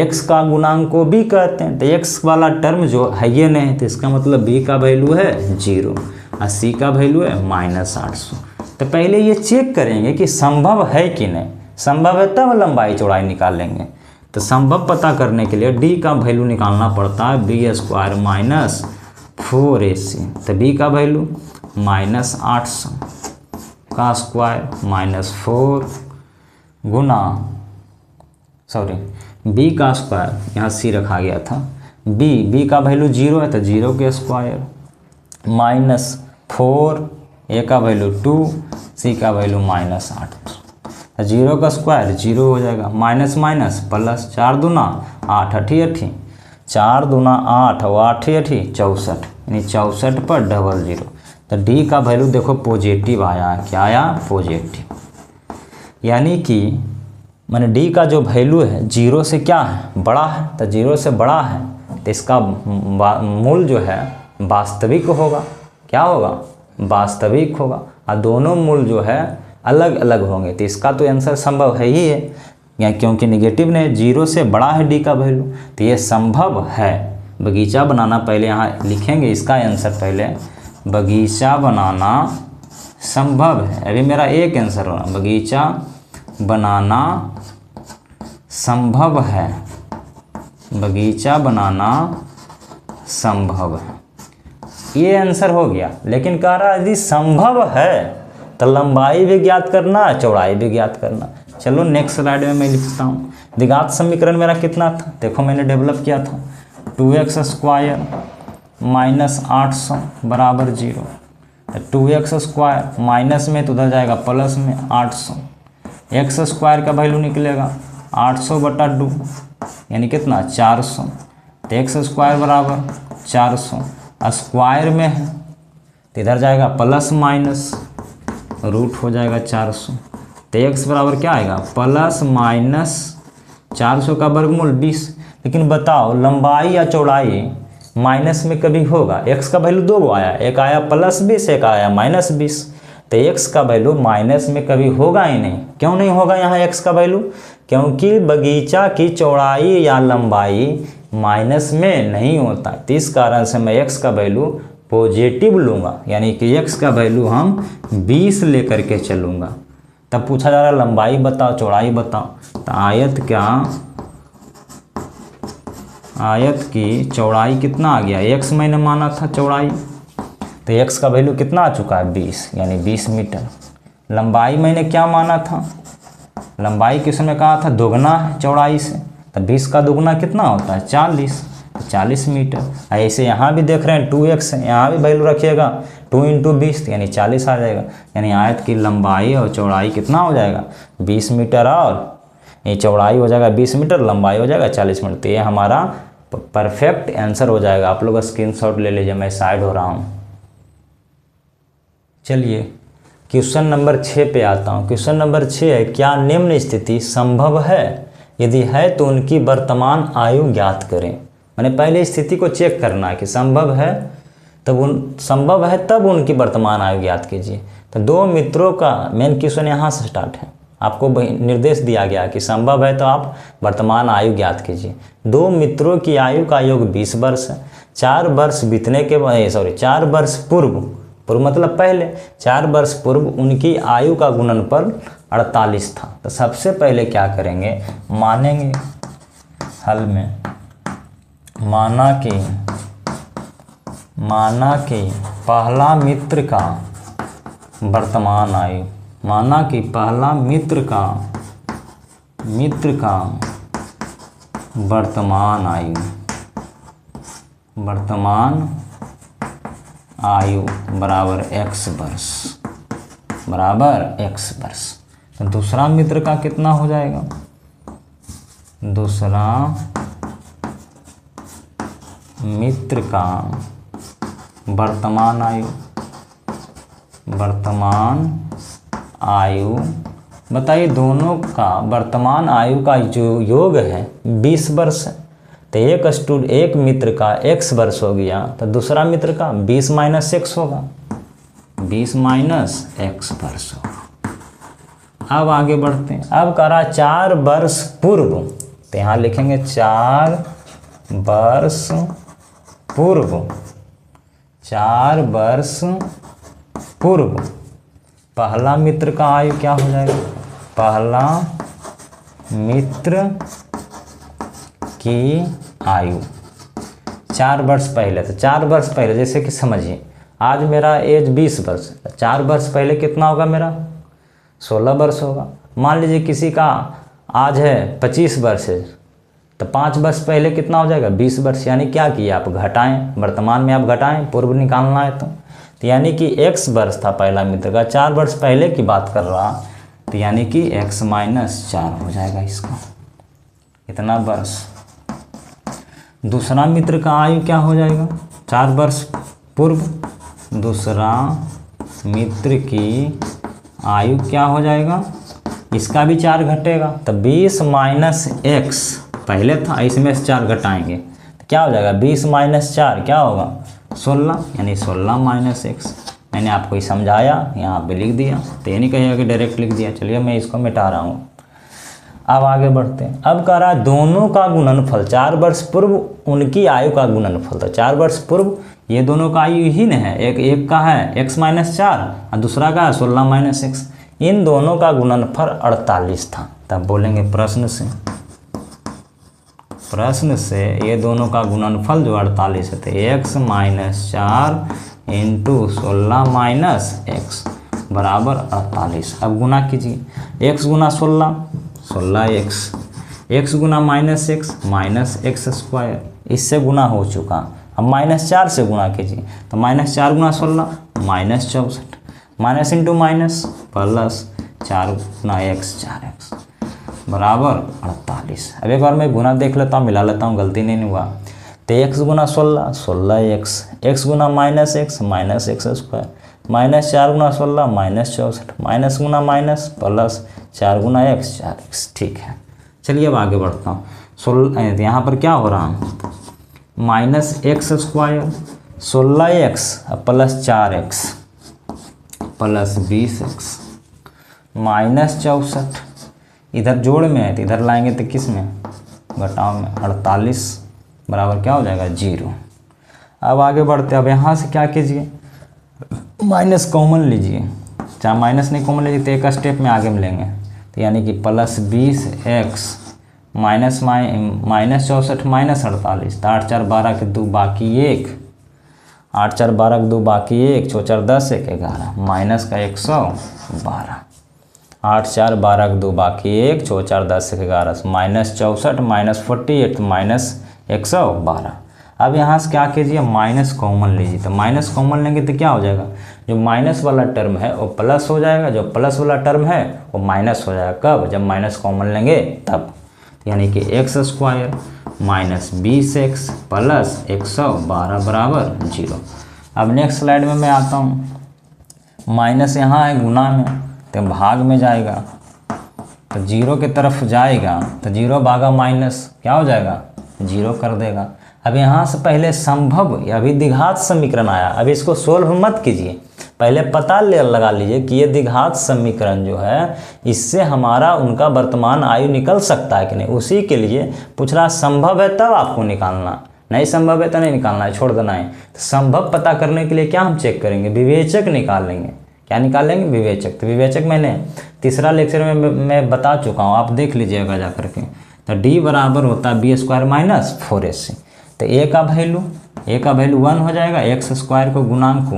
x का गुणांक को b कहते हैं। तो x वाला टर्म जो है ये नहीं, तो इसका मतलब b का वैल्यू है 0 और c का वैल्यू है -800। तो पहले ये चेक करेंगे कि संभव है कि नहीं। संभव है तब लंबाई चौड़ाई निकालेंगे। तो संभव पता करने के लिए d का वैल्यू निकालना पड़ता है b² - 4ac। तो b का वैल्यू -800 का स्क्वायर -4 गुना b का स्क्वायर, यहाँ c रखा गया था, b का वैल्यू 0 है तो 0 के स्क्वायर -4 ए का वैल्यू 2, सी का वैल्यू -8। 0 का स्क्वायर 0 हो जाएगा, माइनस माइनस प्लस, 4 दूना 8, 8 4 दूना 8 और 8 8 64, यानी 64 पर 00। तो डी का वैल्यू देखो पॉजिटिव आया, क्या आया? पॉजिटिव। यानी कि मैंने डी का जो वैल्यू है 0 से क्या है? बड़ा है। तो 0 से बड़ा है तो इसका मूल जो है वास्तविक होगा। क्या होगा? वास्तविक होगा। और दोनों मूल जो है अलग अलग होंगे, तो इसका तो आंसर संभव है ही है, या क्योंकि निगेटिव ने 0 से बड़ा है डी का वैल्यू, तो ये संभव है। बगीचा बनाना पहले यहाँ लिखेंगे इसका आंसर, पहले बगीचा बनाना संभव है। अभी मेरा एक आंसर होना, बगीचा बनाना संभव है, बगीचा बनाना संभव है, ये आंसर हो गया। लेकिन कह रहा यदि संभव है तो लंबाई भी ज्ञात करना, चौड़ाई भी ज्ञात करना। चलो नेक्स्ट स्लाइड में मैं लिखता हूँ। द्विघात समीकरण मेरा कितना था? देखो मैंने डेवलप किया था 2x स्क्वायर माइनस 800 बराबर 0। 2x स्क्वायर माइनस में तो उधर जाएगा प्लस में 800, एक्स स्क्वायर का वैल्यू निकलेगा 800 बटा 2 यानी कितना? 400। तो एक्स स्क्वायर बराबर 400 स्क्वायर में है तो इधर जाएगा प्लस माइनस, रूट हो जाएगा 400। तो x बराबर क्या आएगा? प्लस माइनस 400 का वर्गमूल 20। लेकिन बताओ लंबाई या चौड़ाई माइनस में कभी होगा? x का वैल्यू 2 आया, एक आया +20, एक आया -20। तो x का वैल्यू माइनस में कभी होगा ही नहीं। क्यों नहीं होगा यहाँ x का वैल्यू? क्योंकि बगीचा की चौड़ाई या लंबाई माइनस में नहीं होता। तो इस कारण से मैं x का वैल्यू पॉजिटिव लूँगा, यानी कि x का वैल्यू हम 20 लेकर के चलूँगा। तब पूछा जा रहा है लंबाई बताओ, चौड़ाई बताओ। तो आयत की चौड़ाई कितना आ गया? x मैंने माना था चौड़ाई, तो x का वैल्यू कितना आ चुका है? 20, यानी 20 मीटर। लंबाई मैंने क्या माना था? लंबाई किसने कहा था? दोगुना है चौड़ाई से, तो 20 का दोगुना कितना होता है? 40, 40 मीटर। ऐसे यहाँ भी देख रहे हैं 2x है, यहाँ भी वैल्यू रखिएगा 2 × 20 यानी 40 आ जाएगा। यानी आयत की लंबाई और चौड़ाई कितना हो जाएगा? 20 मीटर, और ये चौड़ाई हो जाएगा 20 मीटर, लंबाई हो जाएगा 40 मीटर। तो ये हमारा परफेक्ट आंसर हो जाएगा। आप लोग स्क्रीनशॉट ले लीजिए, मैं साइड हो रहा हूँ। चलिए क्वेश्चन नंबर 6 पे आता हूँ। क्वेश्चन नंबर 6 है, क्या निम्न स्थिति संभव है? यदि है तो उनकी वर्तमान आयु ज्ञात करें। मैंने पहले स्थिति को चेक करना है कि संभव है, संभव है तब उनकी वर्तमान आयु ज्ञात कीजिए। तो दो मित्रों का मेन क्वेश्चन यहाँ से स्टार्ट है। आपको निर्देश दिया गया कि संभव है तो आप वर्तमान आयु ज्ञात कीजिए। दो मित्रों की आयु का योग 20 वर्ष है। 4 वर्ष बीतने के बाद 4 वर्ष पूर्व मतलब पहले 4 वर्ष पूर्व उनकी आयु का गुणनफल 48 था। तो सबसे पहले क्या करेंगे? मानेंगे हल में, माना कि पहला मित्र का वर्तमान आयु, माना कि पहला मित्र का वर्तमान आयु बराबर x वर्ष, तो दूसरा मित्र का कितना हो जाएगा? दूसरा मित्र का वर्तमान आयु बताइए। दोनों का वर्तमान आयु का जो योग है 20 वर्ष है। तो एक मित्र का x वर्ष हो गया, तो दूसरा मित्र का 20 - x होगा, 20 - x वर्ष होगा। अब आगे बढ़ते हैं। अब कह रहा 4 वर्ष पूर्व, तो यहाँ लिखेंगे 4 वर्ष पूर्व, 4 वर्ष पूर्व पहला मित्र का आयु क्या हो जाएगा? पहला मित्र की आयु 4 वर्ष पहले, तो 4 वर्ष पहले जैसे कि समझिए आज मेरा एज 20 वर्ष, 4 वर्ष पहले कितना होगा? मेरा 16 वर्ष होगा। मान लीजिए किसी का आज है 25 वर्ष है, तो 5 वर्ष पहले कितना हो जाएगा 20 वर्ष, यानी क्या किया आप घटाएं, वर्तमान में आप घटाएं, पूर्व निकालना है तो यानी कि x वर्ष था पहला मित्र का, 4 वर्ष पहले की बात कर रहा, तो यानी कि x - 4 हो जाएगा इसका, इतना वर्ष। दूसरा मित्र का आयु क्या हो जाएगा, 4 वर्ष पूर्व, दूसरा मित्र की आयु क्या हो जाएगा, इसका भी 4 घटेगा, तो 20 - x पहले था, इसमें से 4 घटाएंगे तो क्या हो जाएगा 20 - 4 क्या होगा 16, यानी 16 - x। मैंने आपको ही समझाया, यहाँ पे लिख दिया, तो ये नहीं कहिएगा कि डायरेक्ट लिख दिया। चलिए मैं इसको मिटा रहा हूँ। अब आगे बढ़ते हैं। अब कह रहा है दोनों का गुणनफल, 4 वर्ष पूर्व उनकी आयु का गुणनफल, तो 4 वर्ष पूर्व ये दोनों का आयु ही न है, एक का है x - 4 और दूसरा का है 16 - x, इन दोनों का गुणनफल 48 था। तब बोलेंगे प्रश्न से ये दोनों का गुणनफल जो 48 है, तो x - 4 × 16 - x बराबर 48। अब गुना कीजिए, x गुना 16 16x, x गुना -x -x², इससे गुना हो चुका। अब -4 से गुना कीजिए, तो -4 गुना 16 -64, माइनस इंटू माइनस प्लस 4 गुना x 4x बराबर 48। अब एक बार मैं गुना देख लेता हूँ, मिला लेता हूँ, गलती नहीं हुआ। तो x गुना 16 16x, x गुना -x -x², -4 गुना 16 -64, माइनस गुना माइनस प्लस 4 गुना x 4x। ठीक है, चलिए अब आगे बढ़ता हूँ। यहाँ पर क्या हो रहा है -x² 16x plus 4x plus 20x -64, इधर जोड़ में है तो इधर लाएंगे तो किस में, घटाव में, 48 बराबर क्या हो जाएगा 0। अब आगे बढ़ते, अब यहाँ से क्या कीजिए माइनस कॉमन लीजिए, चाहे माइनस नहीं कॉमन लीजिए तो एक स्टेप में आगे मिलेंगे, तो यानी कि प्लस 20x माइनस 64 माइनस 48, तो 8 4 12 के 2 बाकी 1, 8 4 12 के 2 बाकी 1, 4 4 10 1 11 माइनस का 112, 8 4 12 के 2 बाकी 1, 4 4 10 11 -64 -48 माइनस 112। अब यहाँ से क्या कीजिए माइनस कॉमन लीजिए, तो माइनस कॉमन लेंगे तो क्या हो जाएगा, जो माइनस वाला टर्म है वो प्लस हो जाएगा, जो प्लस वाला टर्म है वो माइनस हो जाएगा। कब, जब माइनस कॉमन लेंगे तब, यानी कि x² माइनस 20x प्लस 112 बराबर 0। अब नेक्स्ट स्लाइड में मैं आता हूँ। माइनस यहाँ है गुना में, तो भाग में जाएगा, तो 0 की तरफ जाएगा, तो 0 भागा माइनस क्या हो जाएगा 0 कर देगा। अब यहाँ से पहले संभव या अभी द्विघात समीकरण आया, अब इसको सोल्व मत कीजिए, पहले पता लगा लीजिए कि ये द्विघात समीकरण जो है इससे हमारा उनका वर्तमान आयु निकल सकता है कि नहीं, उसी के लिए पूछ रहा संभव है तब आपको निकालना, नहीं संभव है तो नहीं निकालना है, छोड़ देना है। तो संभव पता करने के लिए क्या हम चेक करेंगे, विवेचक निकालेंगे। क्या निकालेंगे, विवेचक। तो विवेचक मैंने तीसरा लेक्चर में मैं बता चुका हूँ, आप देख लीजिएगा जा करके। तो d बराबर होता है b² माइनस 4ac, तो a का वैल्यू 1 हो जाएगा, x² को गुणांक को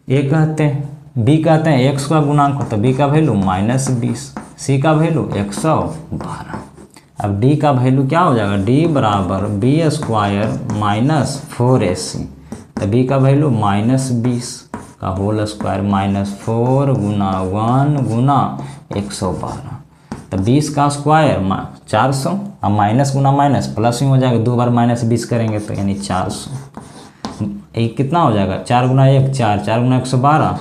a कहते हैं, b कहते हैं x का गुणांक हो, तो b का वैल्यू -20, c का वैल्यू 112। अब d का वैल्यू क्या हो जाएगा, d बराबर b² माइनस 4ac, तो b का वैल्यू -20 का होल स्क्वायर -4 गुना 1 गुना 112, तो 20 का स्क्वायर 400, अब माइनस गुना माइनस प्लस ही हो जाएगा, 2 बार -20 करेंगे तो यानी 400। ये कितना हो जाएगा, 4 गुना 1 4, 4 गुना 112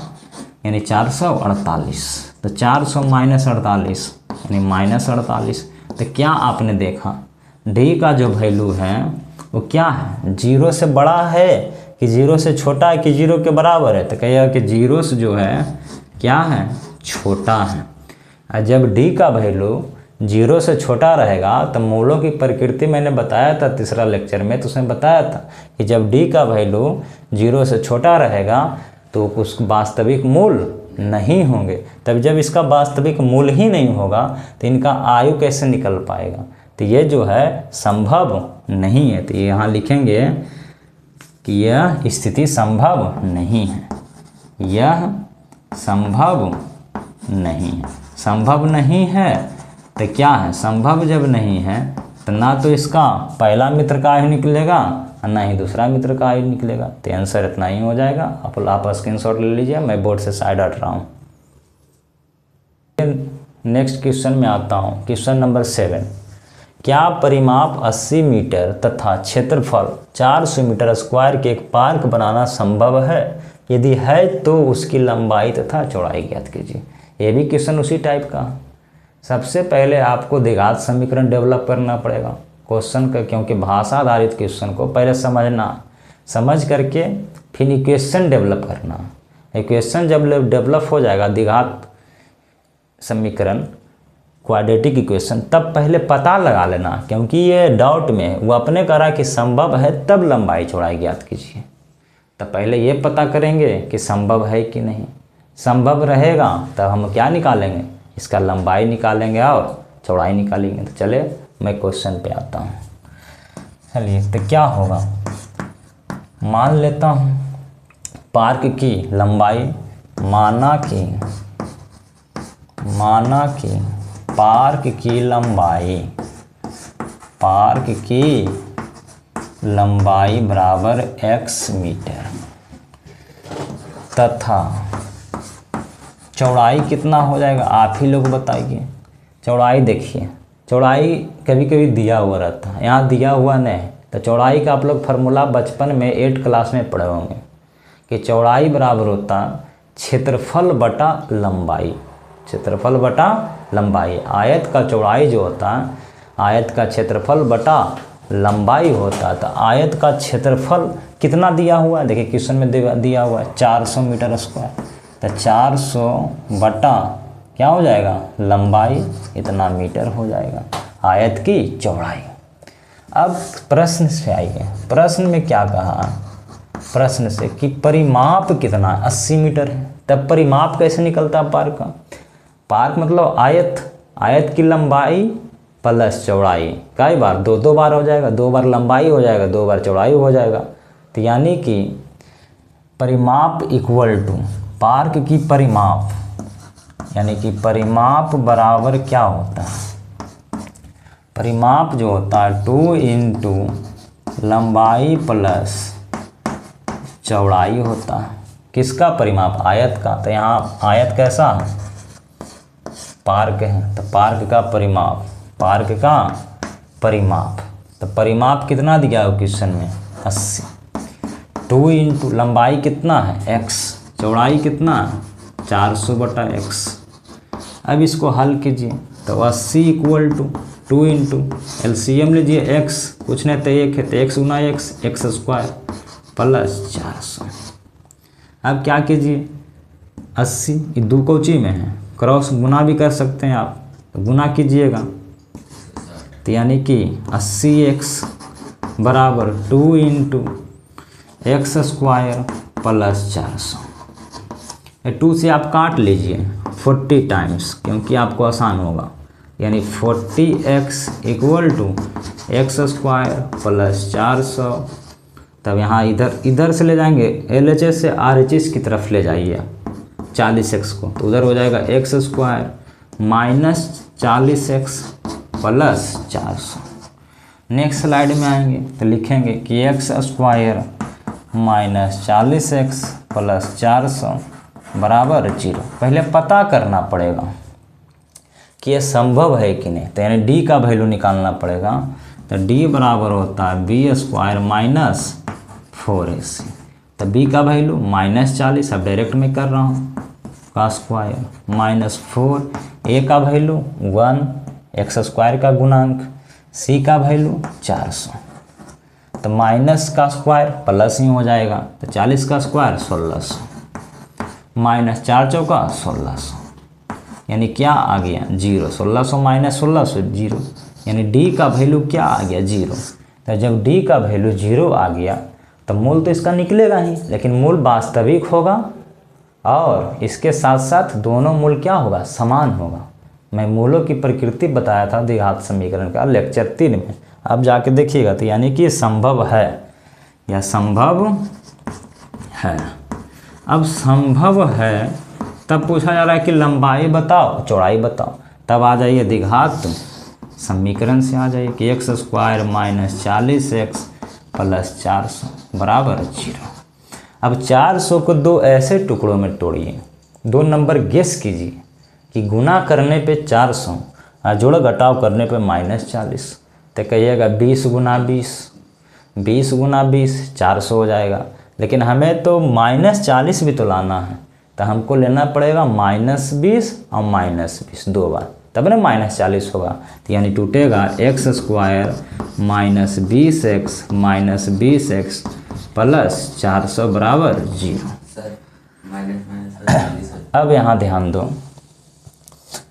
यानी 448, तो 400 माइनस 48 यानी -48। तो क्या आपने देखा डी का जो वैल्यू है वो क्या है, 0 से बड़ा है कि 0 से छोटा है कि 0 के बराबर है, तो कहिएगा कि 0 से जो है क्या है, छोटा है। और जब d का वैल्यू 0 से छोटा रहेगा तो मूलों की प्रकृति मैंने बताया था तीसरा लेक्चर में, तो उसमें बताया था कि जब d का वैल्यू 0 से छोटा रहेगा तो उस वास्तविक मूल नहीं होंगे। तब जब इसका वास्तविक मूल ही नहीं होगा तो इनका आयु कैसे निकल पाएगा, तो ये जो है संभव नहीं है। तो यहाँ लिखेंगे कि यह स्थिति संभव नहीं है, यह संभव नहीं है। संभव नहीं है तो क्या है, संभव जब नहीं है तो ना तो इसका पहला मित्र का आयु निकलेगा और ना ही दूसरा मित्र का आयु निकलेगा। तो आंसर इतना ही हो जाएगा। आप स्क्रीनशॉट ले लीजिए, मैं बोर्ड से साइड हट रहा हूँ। नेक्स्ट क्वेश्चन में आता हूँ। क्वेश्चन नंबर 7, क्या परिमाप 80 मीटर तथा क्षेत्रफल 400 मीटर स्क्वायर के एक पार्क बनाना संभव है? यदि है तो उसकी लंबाई तथा चौड़ाई ज्ञात कीजिए। ये भी क्वेश्चन उसी टाइप का। सबसे पहले आपको द्विघात समीकरण डेवलप करना पड़ेगा क्वेश्चन का, क्योंकि भाषा आधारित क्वेश्चन को पहले समझना, समझ करके फिर इक्वेशन डेवलप करना। इक्वेशन जब डेवलप हो जाएगा, द्विघात समीकरण क्वाड्रेटिक इक्वेशन, तब पहले पता लगा लेना, क्योंकि ये डाउट में वो अपने करा कि संभव है तब लंबाई चौड़ाई ज्ञात कीजिए। तब पहले ये पता करेंगे कि संभव है कि नहीं। संभव रहेगा तब हम क्या निकालेंगे, इसका लंबाई निकालेंगे और चौड़ाई निकालेंगे। तो चले मैं क्वेश्चन पे आता हूँ। चलिए तो क्या होगा, मान लेता हूँ पार्क की लंबाई, माना कि पार्क की लंबाई बराबर x मीटर तथा चौड़ाई कितना हो जाएगा, आप ही लोग बताइए। चौड़ाई देखिए, चौड़ाई कभी कभी दिया हुआ रहता है, यहाँ दिया हुआ नहीं। तो चौड़ाई का आप लोग फार्मूला बचपन में 8 क्लास में पढ़े होंगे कि चौड़ाई बराबर होता क्षेत्रफल बटा लंबाई। क्षेत्रफल बटा लंबाई, आयत का चौड़ाई जो होता है आयत का क्षेत्रफल बटा लंबाई होता है। तो आयत का क्षेत्रफल कितना दिया हुआ है, देखिए क्वेश्चन में दिया हुआ है 400 मीटर स्क्वायर। तो 400 बटा क्या हो जाएगा, लंबाई इतना मीटर हो जाएगा, आयत की चौड़ाई। अब प्रश्न से आइए, प्रश्न में क्या कहा, प्रश्न से कि परिमाप कितना, 80 मीटर है। तब परिमाप कैसे निकलता है पार्क का, पार्क मतलब आयत की लंबाई प्लस चौड़ाई, कई बार दो बार हो जाएगा, 2 बार लंबाई हो जाएगा, 2 बार चौड़ाई हो जाएगा। तो यानी कि परिमाप इक्वल टू पार्क की परिमाप, यानी कि परिमाप बराबर क्या होता है, परिमाप जो होता है 2 इंटू लंबाई प्लस चौड़ाई होता है। किसका परिमाप, आयत का। तो यहाँ आयत कैसा है, पार्क है, तो पार्क का परिमाप, पार्क का परिमाप। तो परिमाप कितना दिया है क्वेश्चन में, 80। 2 इंटू लंबाई कितना है x, चौड़ाई कितना है 400 बटा x। अब इसको हल कीजिए तो 80 इक्वल टू 2 इंटू एलसीएम लीजिए, x कुछ नहीं तो 1 है, तो x गुना x स्क्वायर प्लस 400। अब क्या कीजिए, 80 ये 2 कोची में है, क्रॉस गुना भी कर सकते हैं आप, तो गुना कीजिएगा। तो यानी कि 80x बराबर 2 इंटू एक्स स्क्वायर प्लस 400। 2 से आप काट लीजिए 40 टाइम्स, क्योंकि आपको आसान होगा। यानी 40x equal to X square plus 400। तब यहाँ इधर से ले जाएंगे, LHS से RHS की तरफ ले जाइए 40x को, तो उधर हो जाएगा x square minus 40x plus 400। Next slide में आएंगे तो लिखेंगे कि x square minus 40x plus 400 बराबर 0। पहले पता करना पड़ेगा कि ये संभव है कि नहीं, तो यानी d का वैल्यू निकालना पड़ेगा। तो d बराबर होता है b स्क्वायर माइनस 4ac। तो b का वैल्यू -40, अब डायरेक्ट में कर रहा हूँ, का स्क्वायर माइनस 4, a का वैल्यू 1, एक्स स्क्वायर का गुणांक, c का वैल्यू 400। तो माइनस का स्क्वायर प्लस ही हो जाएगा, तो 40 का स्क्वायर 1600 माइनस 4 चौका 1600, यानी क्या आ गया 0। 1600 माइनस 1600 0, यानी d का वैल्यू क्या आ गया 0। तो जब d का वैल्यू 0 आ गया तो मूल तो इसका निकलेगा ही, लेकिन मूल वास्तविक होगा और इसके साथ साथ दोनों मूल क्या होगा, समान होगा। मैं मूलों की प्रकृति बताया था द्विघात समीकरण का लेक्चर 3 में, अब जाके देखिएगा। तो यानी कि संभव है या संभव है। अब संभव है तब पूछा जा रहा है कि लंबाई बताओ चौड़ाई बताओ, तब आ जाइए द्विघात समीकरण से आ जाइए कि x square minus 40x plus 400 बराबर 0। अब 400 को दो ऐसे टुकड़ों में तोड़िए, दो नंबर गेस कीजिए कि गुना करने पे 400 और जोड़ घटाव करने पे -40, तो कहिएगा 20 गुना 20, 20 गुना 20 400 हो जाएगा। लेकिन हमें तो -40 भी तो लाना है, तो हमको लेना पड़ेगा -20 और -20 दो बार, तब ना -40 होगा। तो यानी टूटेगा x square minus 20x minus 20x plus 400 बराबर 0। अब यहाँ ध्यान दो,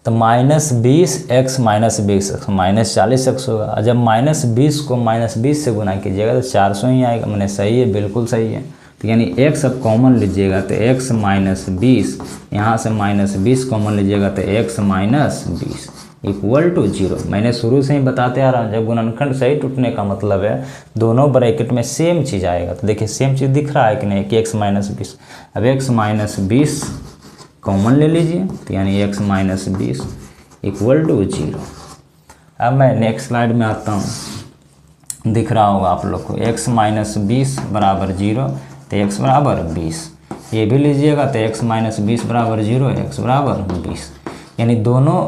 तो -20x माइनस 20x -40x होगा, और जब -20 को -20 से गुना कीजिएगा तो 400 ही आएगा। मैंने सही है, बिल्कुल सही है। तो यानी x अब कॉमन लीजिएगा तो x माइनस 20, यहाँ से -20 कॉमन लीजिएगा तो x माइनस 20 इक्वल टू 0। मैंने शुरू से ही बताते आ रहा हूँ, जब गुणनखंड सही टूटने का मतलब है दोनों ब्रैकेट में सेम चीज़ आएगा। तो देखिए सेम चीज़ दिख रहा है कि नहीं, कि x माइनस 20। अब x माइनस 20 कॉमन ले लीजिए, तो यानी x माइनस 20 इक्वल टू 0। अब मैं नेक्स्ट स्लाइड में आता हूँ, दिख रहा होगा आप लोग को x माइनस 20 बराबर 0, तो x बराबर 20। ये भी लीजिएगा तो x माइनस 20 बराबर 0, x बराबर 20। यानी दोनों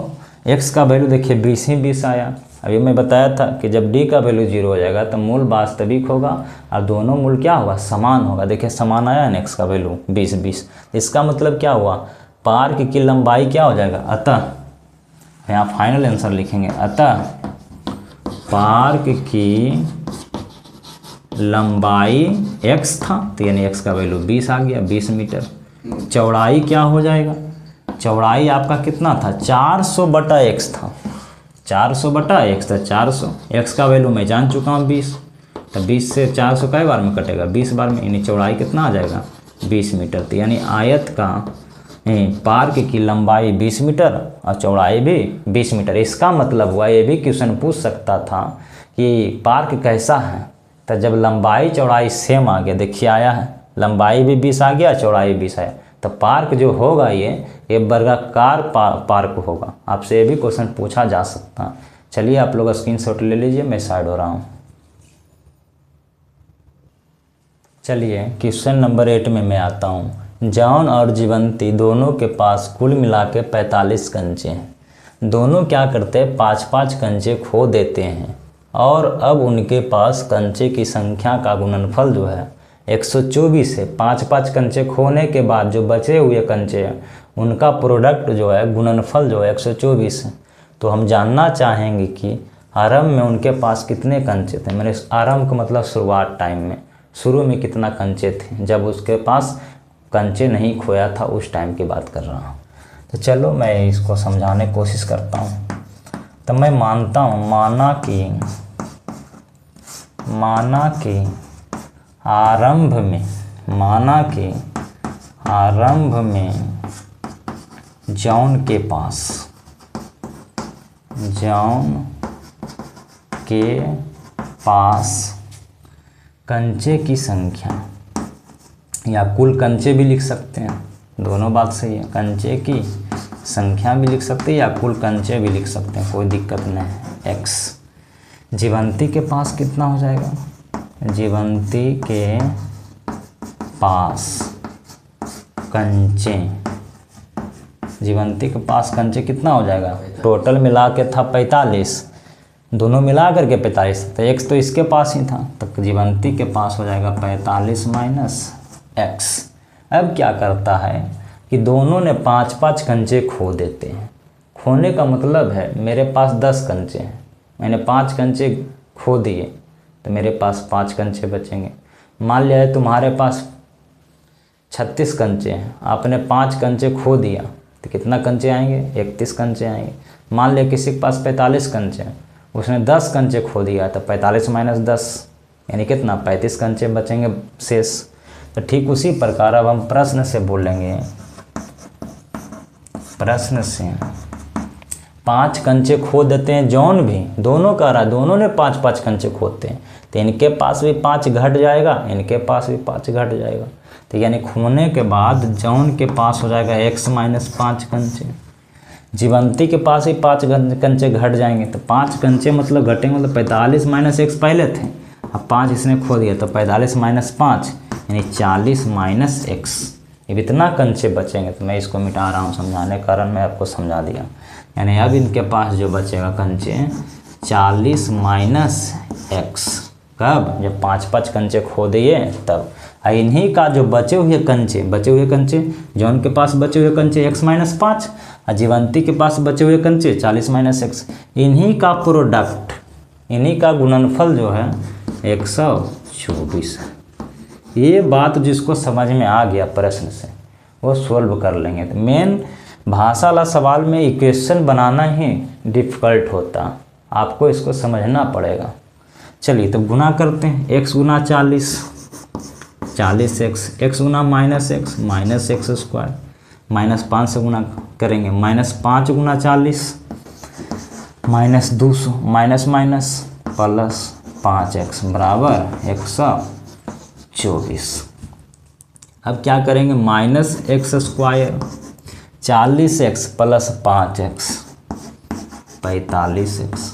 x का वैल्यू देखिए 20 ही 20 आया। अभी मैं बताया था कि जब d का वैल्यू 0 हो जाएगा तो मूल वास्तविक होगा और दोनों मूल क्या होगा, समान होगा। देखिए समान आया ना x का वैल्यू 20 20। इसका मतलब क्या हुआ, पार्क की लंबाई क्या हो जाएगा, अतः यहाँ फाइनल आंसर लिखेंगे, अतः पार्क की लंबाई x था, तो यानी x का वैल्यू 20 आ गया, 20 मीटर। चौड़ाई क्या हो जाएगा, चौड़ाई आपका कितना था, 400 बटा x था, 400 बटा x था, 400। x का वैल्यू मैं जान चुका हूँ 20, तो 20 से 400 कई बार में कटेगा, 20 बार में, यानी चौड़ाई कितना आ जाएगा, 20 मीटर। तो यानी आयत का पार्क की लंबाई 20 मीटर और चौड़ाई भी 20 मीटर। इसका मतलब हुआ, ये भी क्वेश्चन पूछ सकता था कि पार्क कैसा है, तो जब लंबाई चौड़ाई सेम आ गया, देखिए आया है, लंबाई भी 20 आ गया, चौड़ाई 20 आया, तो पार्क जो होगा ये वर्गाकार पार्क होगा। आपसे ये भी क्वेश्चन पूछा जा सकता है। चलिए आप लोग स्क्रीनशॉट ले लीजिए, मैं साइड हो रहा हूँ। चलिए क्वेश्चन नंबर 8 में मैं आता हूँ। जॉन और जीवंती दोनों के पास कुल मिला के 45 कंचे हैं। दोनों क्या करते हैं, 5-5 कंचे खो देते हैं और अब उनके पास कंचे की संख्या का गुणनफल जो है 124 है। 5-5 कंचे खोने के बाद जो बचे हुए कंचे हैं उनका प्रोडक्ट जो है, गुणनफल जो है 124 है। तो हम जानना चाहेंगे कि आरंभ में उनके पास कितने कंचे थे। मैंने आरंभ का मतलब शुरुआत टाइम में, शुरू में कितना कंचे थे, जब उसके पास कंचे नहीं खोया था उस टाइम की बात कर रहा हूँ। तो चलो मैं इसको समझाने की कोशिश करता हूँ। तो मैं मानता हूँ, माना कि आरंभ में जॉन के पास कंचे की संख्या, या कुल कंचे भी लिख सकते हैं, दोनों बात सही है, कंचे की संख्या भी लिख सकते हैं या कुल कंचे भी लिख सकते हैं, कोई दिक्कत नहीं है। x जीवंती के पास कितना हो जाएगा, जीवंती के पास कंचे कितना हो जाएगा, टोटल मिला के था 45, दोनों मिला करके 45, तो x तो इसके पास ही था, तो जीवंती के पास हो जाएगा 45 माइनस x। अब क्या करता है कि दोनों ने 5-5 कंचे खो देते हैं। खोने का मतलब है मेरे पास 10 कंचे हैं, मैंने 5 कंचे खो दिए तो मेरे पास 5 कंचे बचेंगे। मान लिया है तुम्हारे पास 36 कंचे हैं, आपने 5 कंचे खो दिया तो कितना कंचे आएंगे, 31 कंचे आएंगे। मान लिया किसी के पास 45 कंचे हैं, उसने 10 कंचे खो दिया तो 45 माइनस 10 यानी कितना, 35 कंचे बचेंगे शेष। तो ठीक उसी प्रकार अब हम प्रश्न से बोलेंगे, प्रश्न से 5 कंचे खो देते हैं जॉन भी, दोनों का रहा, दोनों ने 5-5 कंचे खोते हैं, तो इनके पास भी 5 घट जाएगा, इनके पास भी 5 घट जाएगा। तो यानी खोने के बाद जॉन के पास हो जाएगा x माइनस 5 कंचे। जीवंती के पास ही 5 कंचे घट जाएंगे, तो 5 कंचे मतलब घटेंगे, मतलब 45 माइनस एक्स पहले थे, अब 5 इसने खो दिया, तो 45 माइनस 5 यानी 40 माइनस एक्स। अब इतना कंचे बचेंगे, तो मैं इसको मिटा रहा हूँ समझाने के कारण मैं आपको समझा दिया। यानी अब इनके पास जो बचेगा कंचे 40 माइनस एक्स, कब? जब 5 कंचे खो दिए तब। इन्हीं का जो बचे हुए कंचे जो उनके पास बचे हुए कंचे x माइनस 5 और जीवंती के पास बचे हुए कंचे 40 माइनस एक्स, इन्हीं का प्रोडक्ट, इन्हीं का गुणनफल जो है 124 है। ये बात जिसको समझ में आ गया प्रश्न से वो सोल्व कर लेंगे। तो मेन भाषा वाला सवाल में इक्वेशन बनाना ही डिफ़िकल्ट होता, आपको इसको समझना पड़ेगा। चलिए तो गुना करते हैं, x गुना 40 x गुना माइनस एक्स स्क्वायर, माइनस 5 से गुना करेंगे, माइनस 5 गुना 40 minus 200 minus minus plus 5x बराबर 124। अब क्या करेंगे, minus x square 40x plus 5x 45x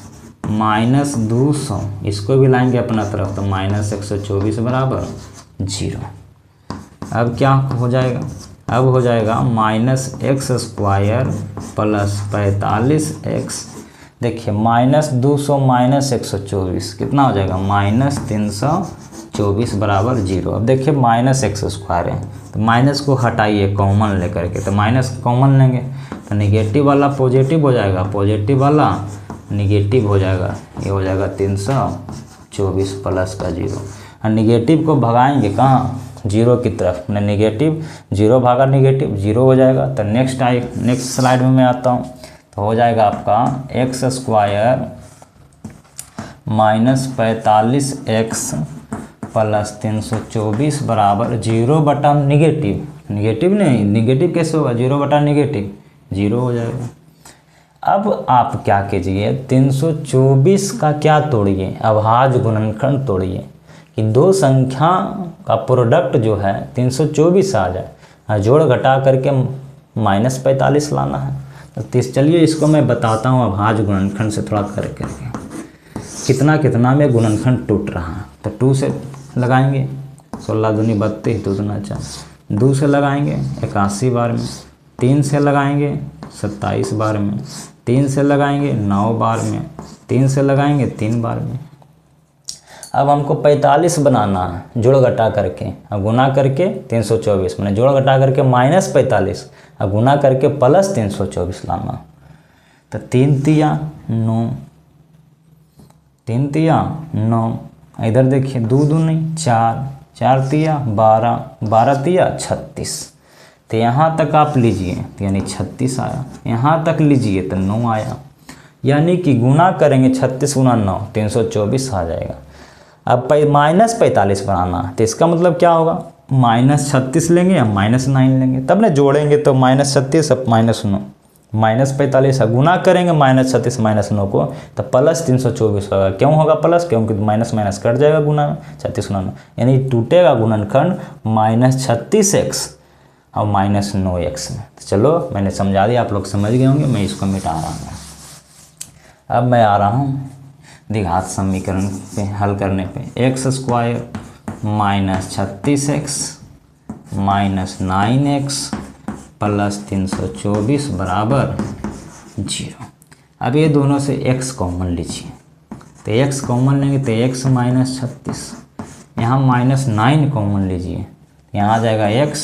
minus 200, इसको भी लाएंगे अपना तरफ, तो माइनस 124 बराबर 0। अब क्या हो जाएगा, अब हो जाएगा minus x square plus 45x, देखिए माइनस 200 माइनस 124 कितना हो जाएगा, माइनस 324 बराबर 0। अब देखिए माइनस एक्स स्क्वायर है, तो माइनस को हटाइए कॉमन लेकर के, तो माइनस कॉमन लेंगे तो निगेटिव वाला पॉजिटिव हो जाएगा, पॉजिटिव वाला निगेटिव हो जाएगा, ये हो जाएगा 324 प्लस का 0। और निगेटिव को भगाएंगे कहाँ, 0 की तरफ, मैंने निगेटिव 0 भागा निगेटिव 0 हो जाएगा। तो नेक्स्ट स्लाइड में मैं आता हूँ, तो हो जाएगा आपका x square minus 45x plus 324 बराबर 0 बटा निगेटिव, निगेटिव नहीं, निगेटिव कैसे होगा, 0 बटा निगेटिव 0 हो जाएगा। अब आप क्या कीजिए, 324 का क्या तोड़िए, अभाज्य गुणनखंड तोड़िए कि दो संख्या का प्रोडक्ट जो है 324 आ जाए, और जोड़ घटा करके माइनस 45 लाना है। तो चलिए इसको मैं बताता हूँ अभाज्य गुणनखंड से थोड़ा करके कितना कितना में गुणनखंड टूट रहा है। तो 2 से लगाएंगे, 16 दूनी 32, 2 दूना 4, 2 से लगाएंगे 81 बार में, 3 से लगाएंगे 27 बार में, 3 से लगाएंगे 9 बार में, 3 से लगाएंगे 3 बार में। अब हमको 45 बनाना है जोड़ घटा करके, अब गुना करके 324, मैंने जोड़ घटा करके माइनस 45 और गुना करके प्लस 324 लाना। तो 3 तिया 9, 3 तिया 9, इधर देखिए 2 दूनी 4, 4 तिया 12, 12 तिया 36। तो यहाँ तक आप लीजिए, यानी 36 आया, यहाँ तक लीजिए तो 9 आया, यानी कि गुना करेंगे 36 गुना 9 324 आ जाएगा। अब माइनस 45 बनाना है, तो इसका मतलब क्या होगा, माइनस 36 लेंगे या माइनस 9 लेंगे, तब ना जोड़ेंगे तो माइनस 36 अब माइनस 9, माइनस 45 गुना करेंगे माइनस 36 माइनस 9 को, तो प्लस 324 होगा। क्यों होगा प्लस, क्योंकि माइनस माइनस कट जाएगा गुना में, 36 गुना 9, यानी टूटेगा गुणनखंड माइनस 36x और माइनस 9x में। तो चलो मैंने समझा दिया, आप लोग समझ गए होंगे, मैं इसको मिटा रहा हूँ। अब मैं आ रहा हूँ द्विघात समीकरण पे हल करने पे, x square minus 36x minus 9x plus 324 बराबर 0। अब ये दोनों से x कॉमन लीजिए, तो x कॉमन लेंगे तो x माइनस 36, यहाँ माइनस 9 कॉमन लीजिए, यहाँ आ जाएगा x,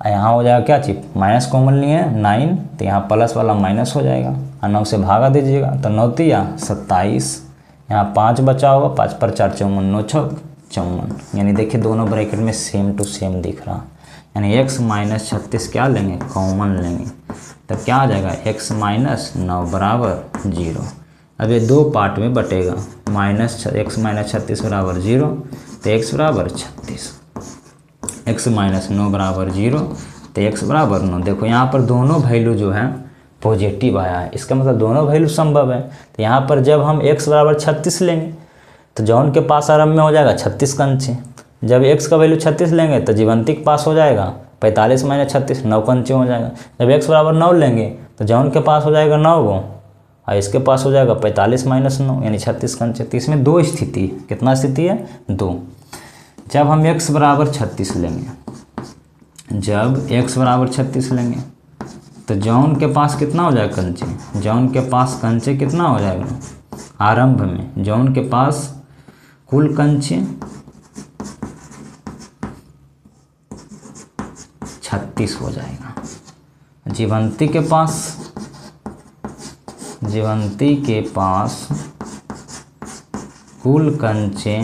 यहाँ हो जाएगा क्या चीज, माइनस कॉमन लिए 9, तो यहाँ प्लस वाला माइनस हो जाएगा, और 9 से भागा दीजिएगा, तो 9 तिया 27, यहाँ 5 बचा होगा, 5 पर 4 54, 9 छक 54, यानी देखिए दोनों ब्रैकेट में सेम टू सेम दिख रहा, यानी x माइनस 36 क्या लेंगे, कॉमन लेंगे, तो क्या आ जाएगा x माइनस 9 बराबर 0। अब ये दो पार्ट में बटेगा, माइनस x माइनस 36 बराबर 0, तो x बराबर 36, x माइनस 9 बराबर 0, तो x बराबर 9। देखो यहाँ पर दोनों वैल्यू जो है पॉजिटिव आया है, इसका मतलब दोनों वैल्यू संभव है। तो यहाँ पर जब हम x बराबर 36 लेंगे तो जौन के पास आरंभ में हो जाएगा 36 कंचे, जब x का वैल्यू 36 लेंगे तो जीवंती के पास हो जाएगा 45 माइनस 36 9 कंचे हो जाएगा। जब x बराबर 9 लेंगे तो जॉन के पास हो जाएगा 9 गो और इसके पास हो जाएगा 45 माइनस 9 यानी 36 कंचे। तो इसमें 2 स्थिति, कितना स्थिति है 2। जब हम x बराबर 36 लेंगे, जब x बराबर 36 लेंगे तो जॉन के पास कितना हो जाएगा कंचे, जॉन के पास कंचे कितना हो जाएगा आरंभ में, जॉन के पास कुल कंचे 36 हो जाएगा। जीवंती के पास कुल कंचे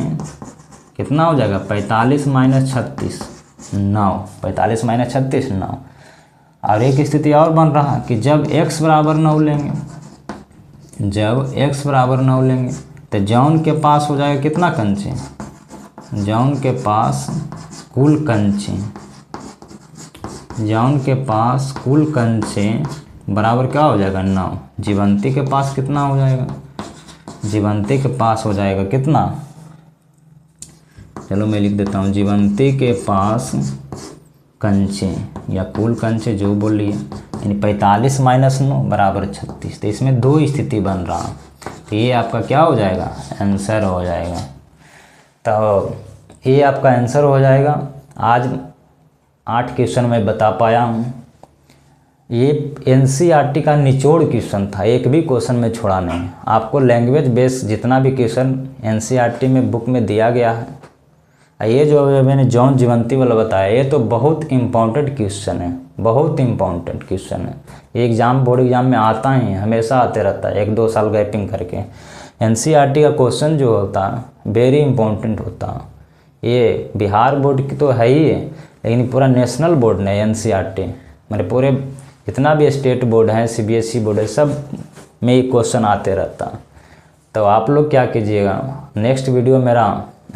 कितना हो जाएगा 45 माइनस 36 9, 45 माइनस 36 9। और एक स्थिति और बन रहा कि जब x बराबर 9 लेंगे, जब x बराबर 9 लेंगे तो जॉन के पास हो जाएगा कितना कंचे, जॉन के पास कुल कंचे, जॉन के पास कुल कंचे बराबर क्या हो जाएगा 9। जीवंती के पास कितना हो जाएगा, जीवंती के पास हो जाएगा कितना, चलो मैं लिख देता हूँ, जीवंती के पास कंचे या कुल कंचे जो बोलिए यानी 45 माइनस 9 बराबर 36। तो इसमें 2 स्थिति बन रहा, तो ये आपका क्या हो जाएगा आंसर हो जाएगा। तो ये आपका आंसर हो जाएगा। आज 8 क्वेश्चन मैं बता पाया हूँ। ये NCERT का निचोड़ क्वेश्चन था, एक भी क्वेश्चन में छोड़ा नहीं। आपको लैंग्वेज बेस जितना भी क्वेश्चन NCERT में बुक में दिया गया है, ये जो मैंने जॉन जीवंती वाला बताया, ये तो बहुत इम्पोर्टेंट क्वेश्चन है, बहुत इम्पोर्टेंट क्वेश्चन है। ये एग्ज़ाम बोर्ड एग्ज़ाम में आता ही हमेशा आते रहता है, 1-2 साल गैपिंग करके। NCERT का क्वेश्चन जो होता है वेरी इम्पोर्टेंट होता है। ये बिहार बोर्ड की तो है ही है, लेकिन पूरा नेशनल बोर्ड ने NCERT मेरे पूरे जितना भी स्टेट बोर्ड है, CBSE बोर्ड है, सब में ये क्वेश्चन आते रहता। तो आप लोग क्या कीजिएगा, नेक्स्ट वीडियो मेरा,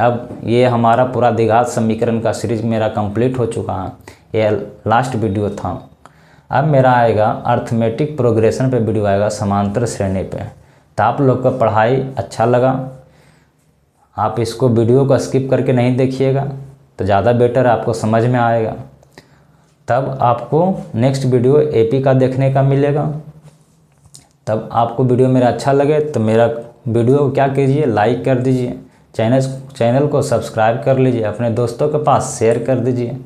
अब ये हमारा पूरा द्विघात समीकरण का सीरीज मेरा कंप्लीट हो चुका है, ये लास्ट वीडियो था। अब मेरा आएगा अर्थमेटिक प्रोग्रेशन पे वीडियो आएगा, समांतर श्रेणी पे। तो आप लोग का पढ़ाई अच्छा लगा, आप इसको वीडियो को स्किप करके नहीं देखिएगा तो ज़्यादा बेटर आपको समझ में आएगा। तब आपको नेक्स्ट वीडियो AP का देखने का मिलेगा। तब आपको वीडियो मेरा अच्छा लगे तो मेरा वीडियो को क्या कीजिए, लाइक कर दीजिए, चैनल को सब्सक्राइब कर लीजिए, अपने दोस्तों के पास शेयर कर दीजिए।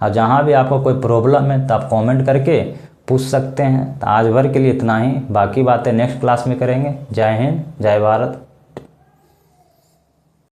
और जहाँ भी आपको कोई प्रॉब्लम है तो आप कमेंट करके पूछ सकते हैं। तो आज भर के लिए इतना ही, बाकी बातें नेक्स्ट क्लास में करेंगे। जय हिंद, जय भारत।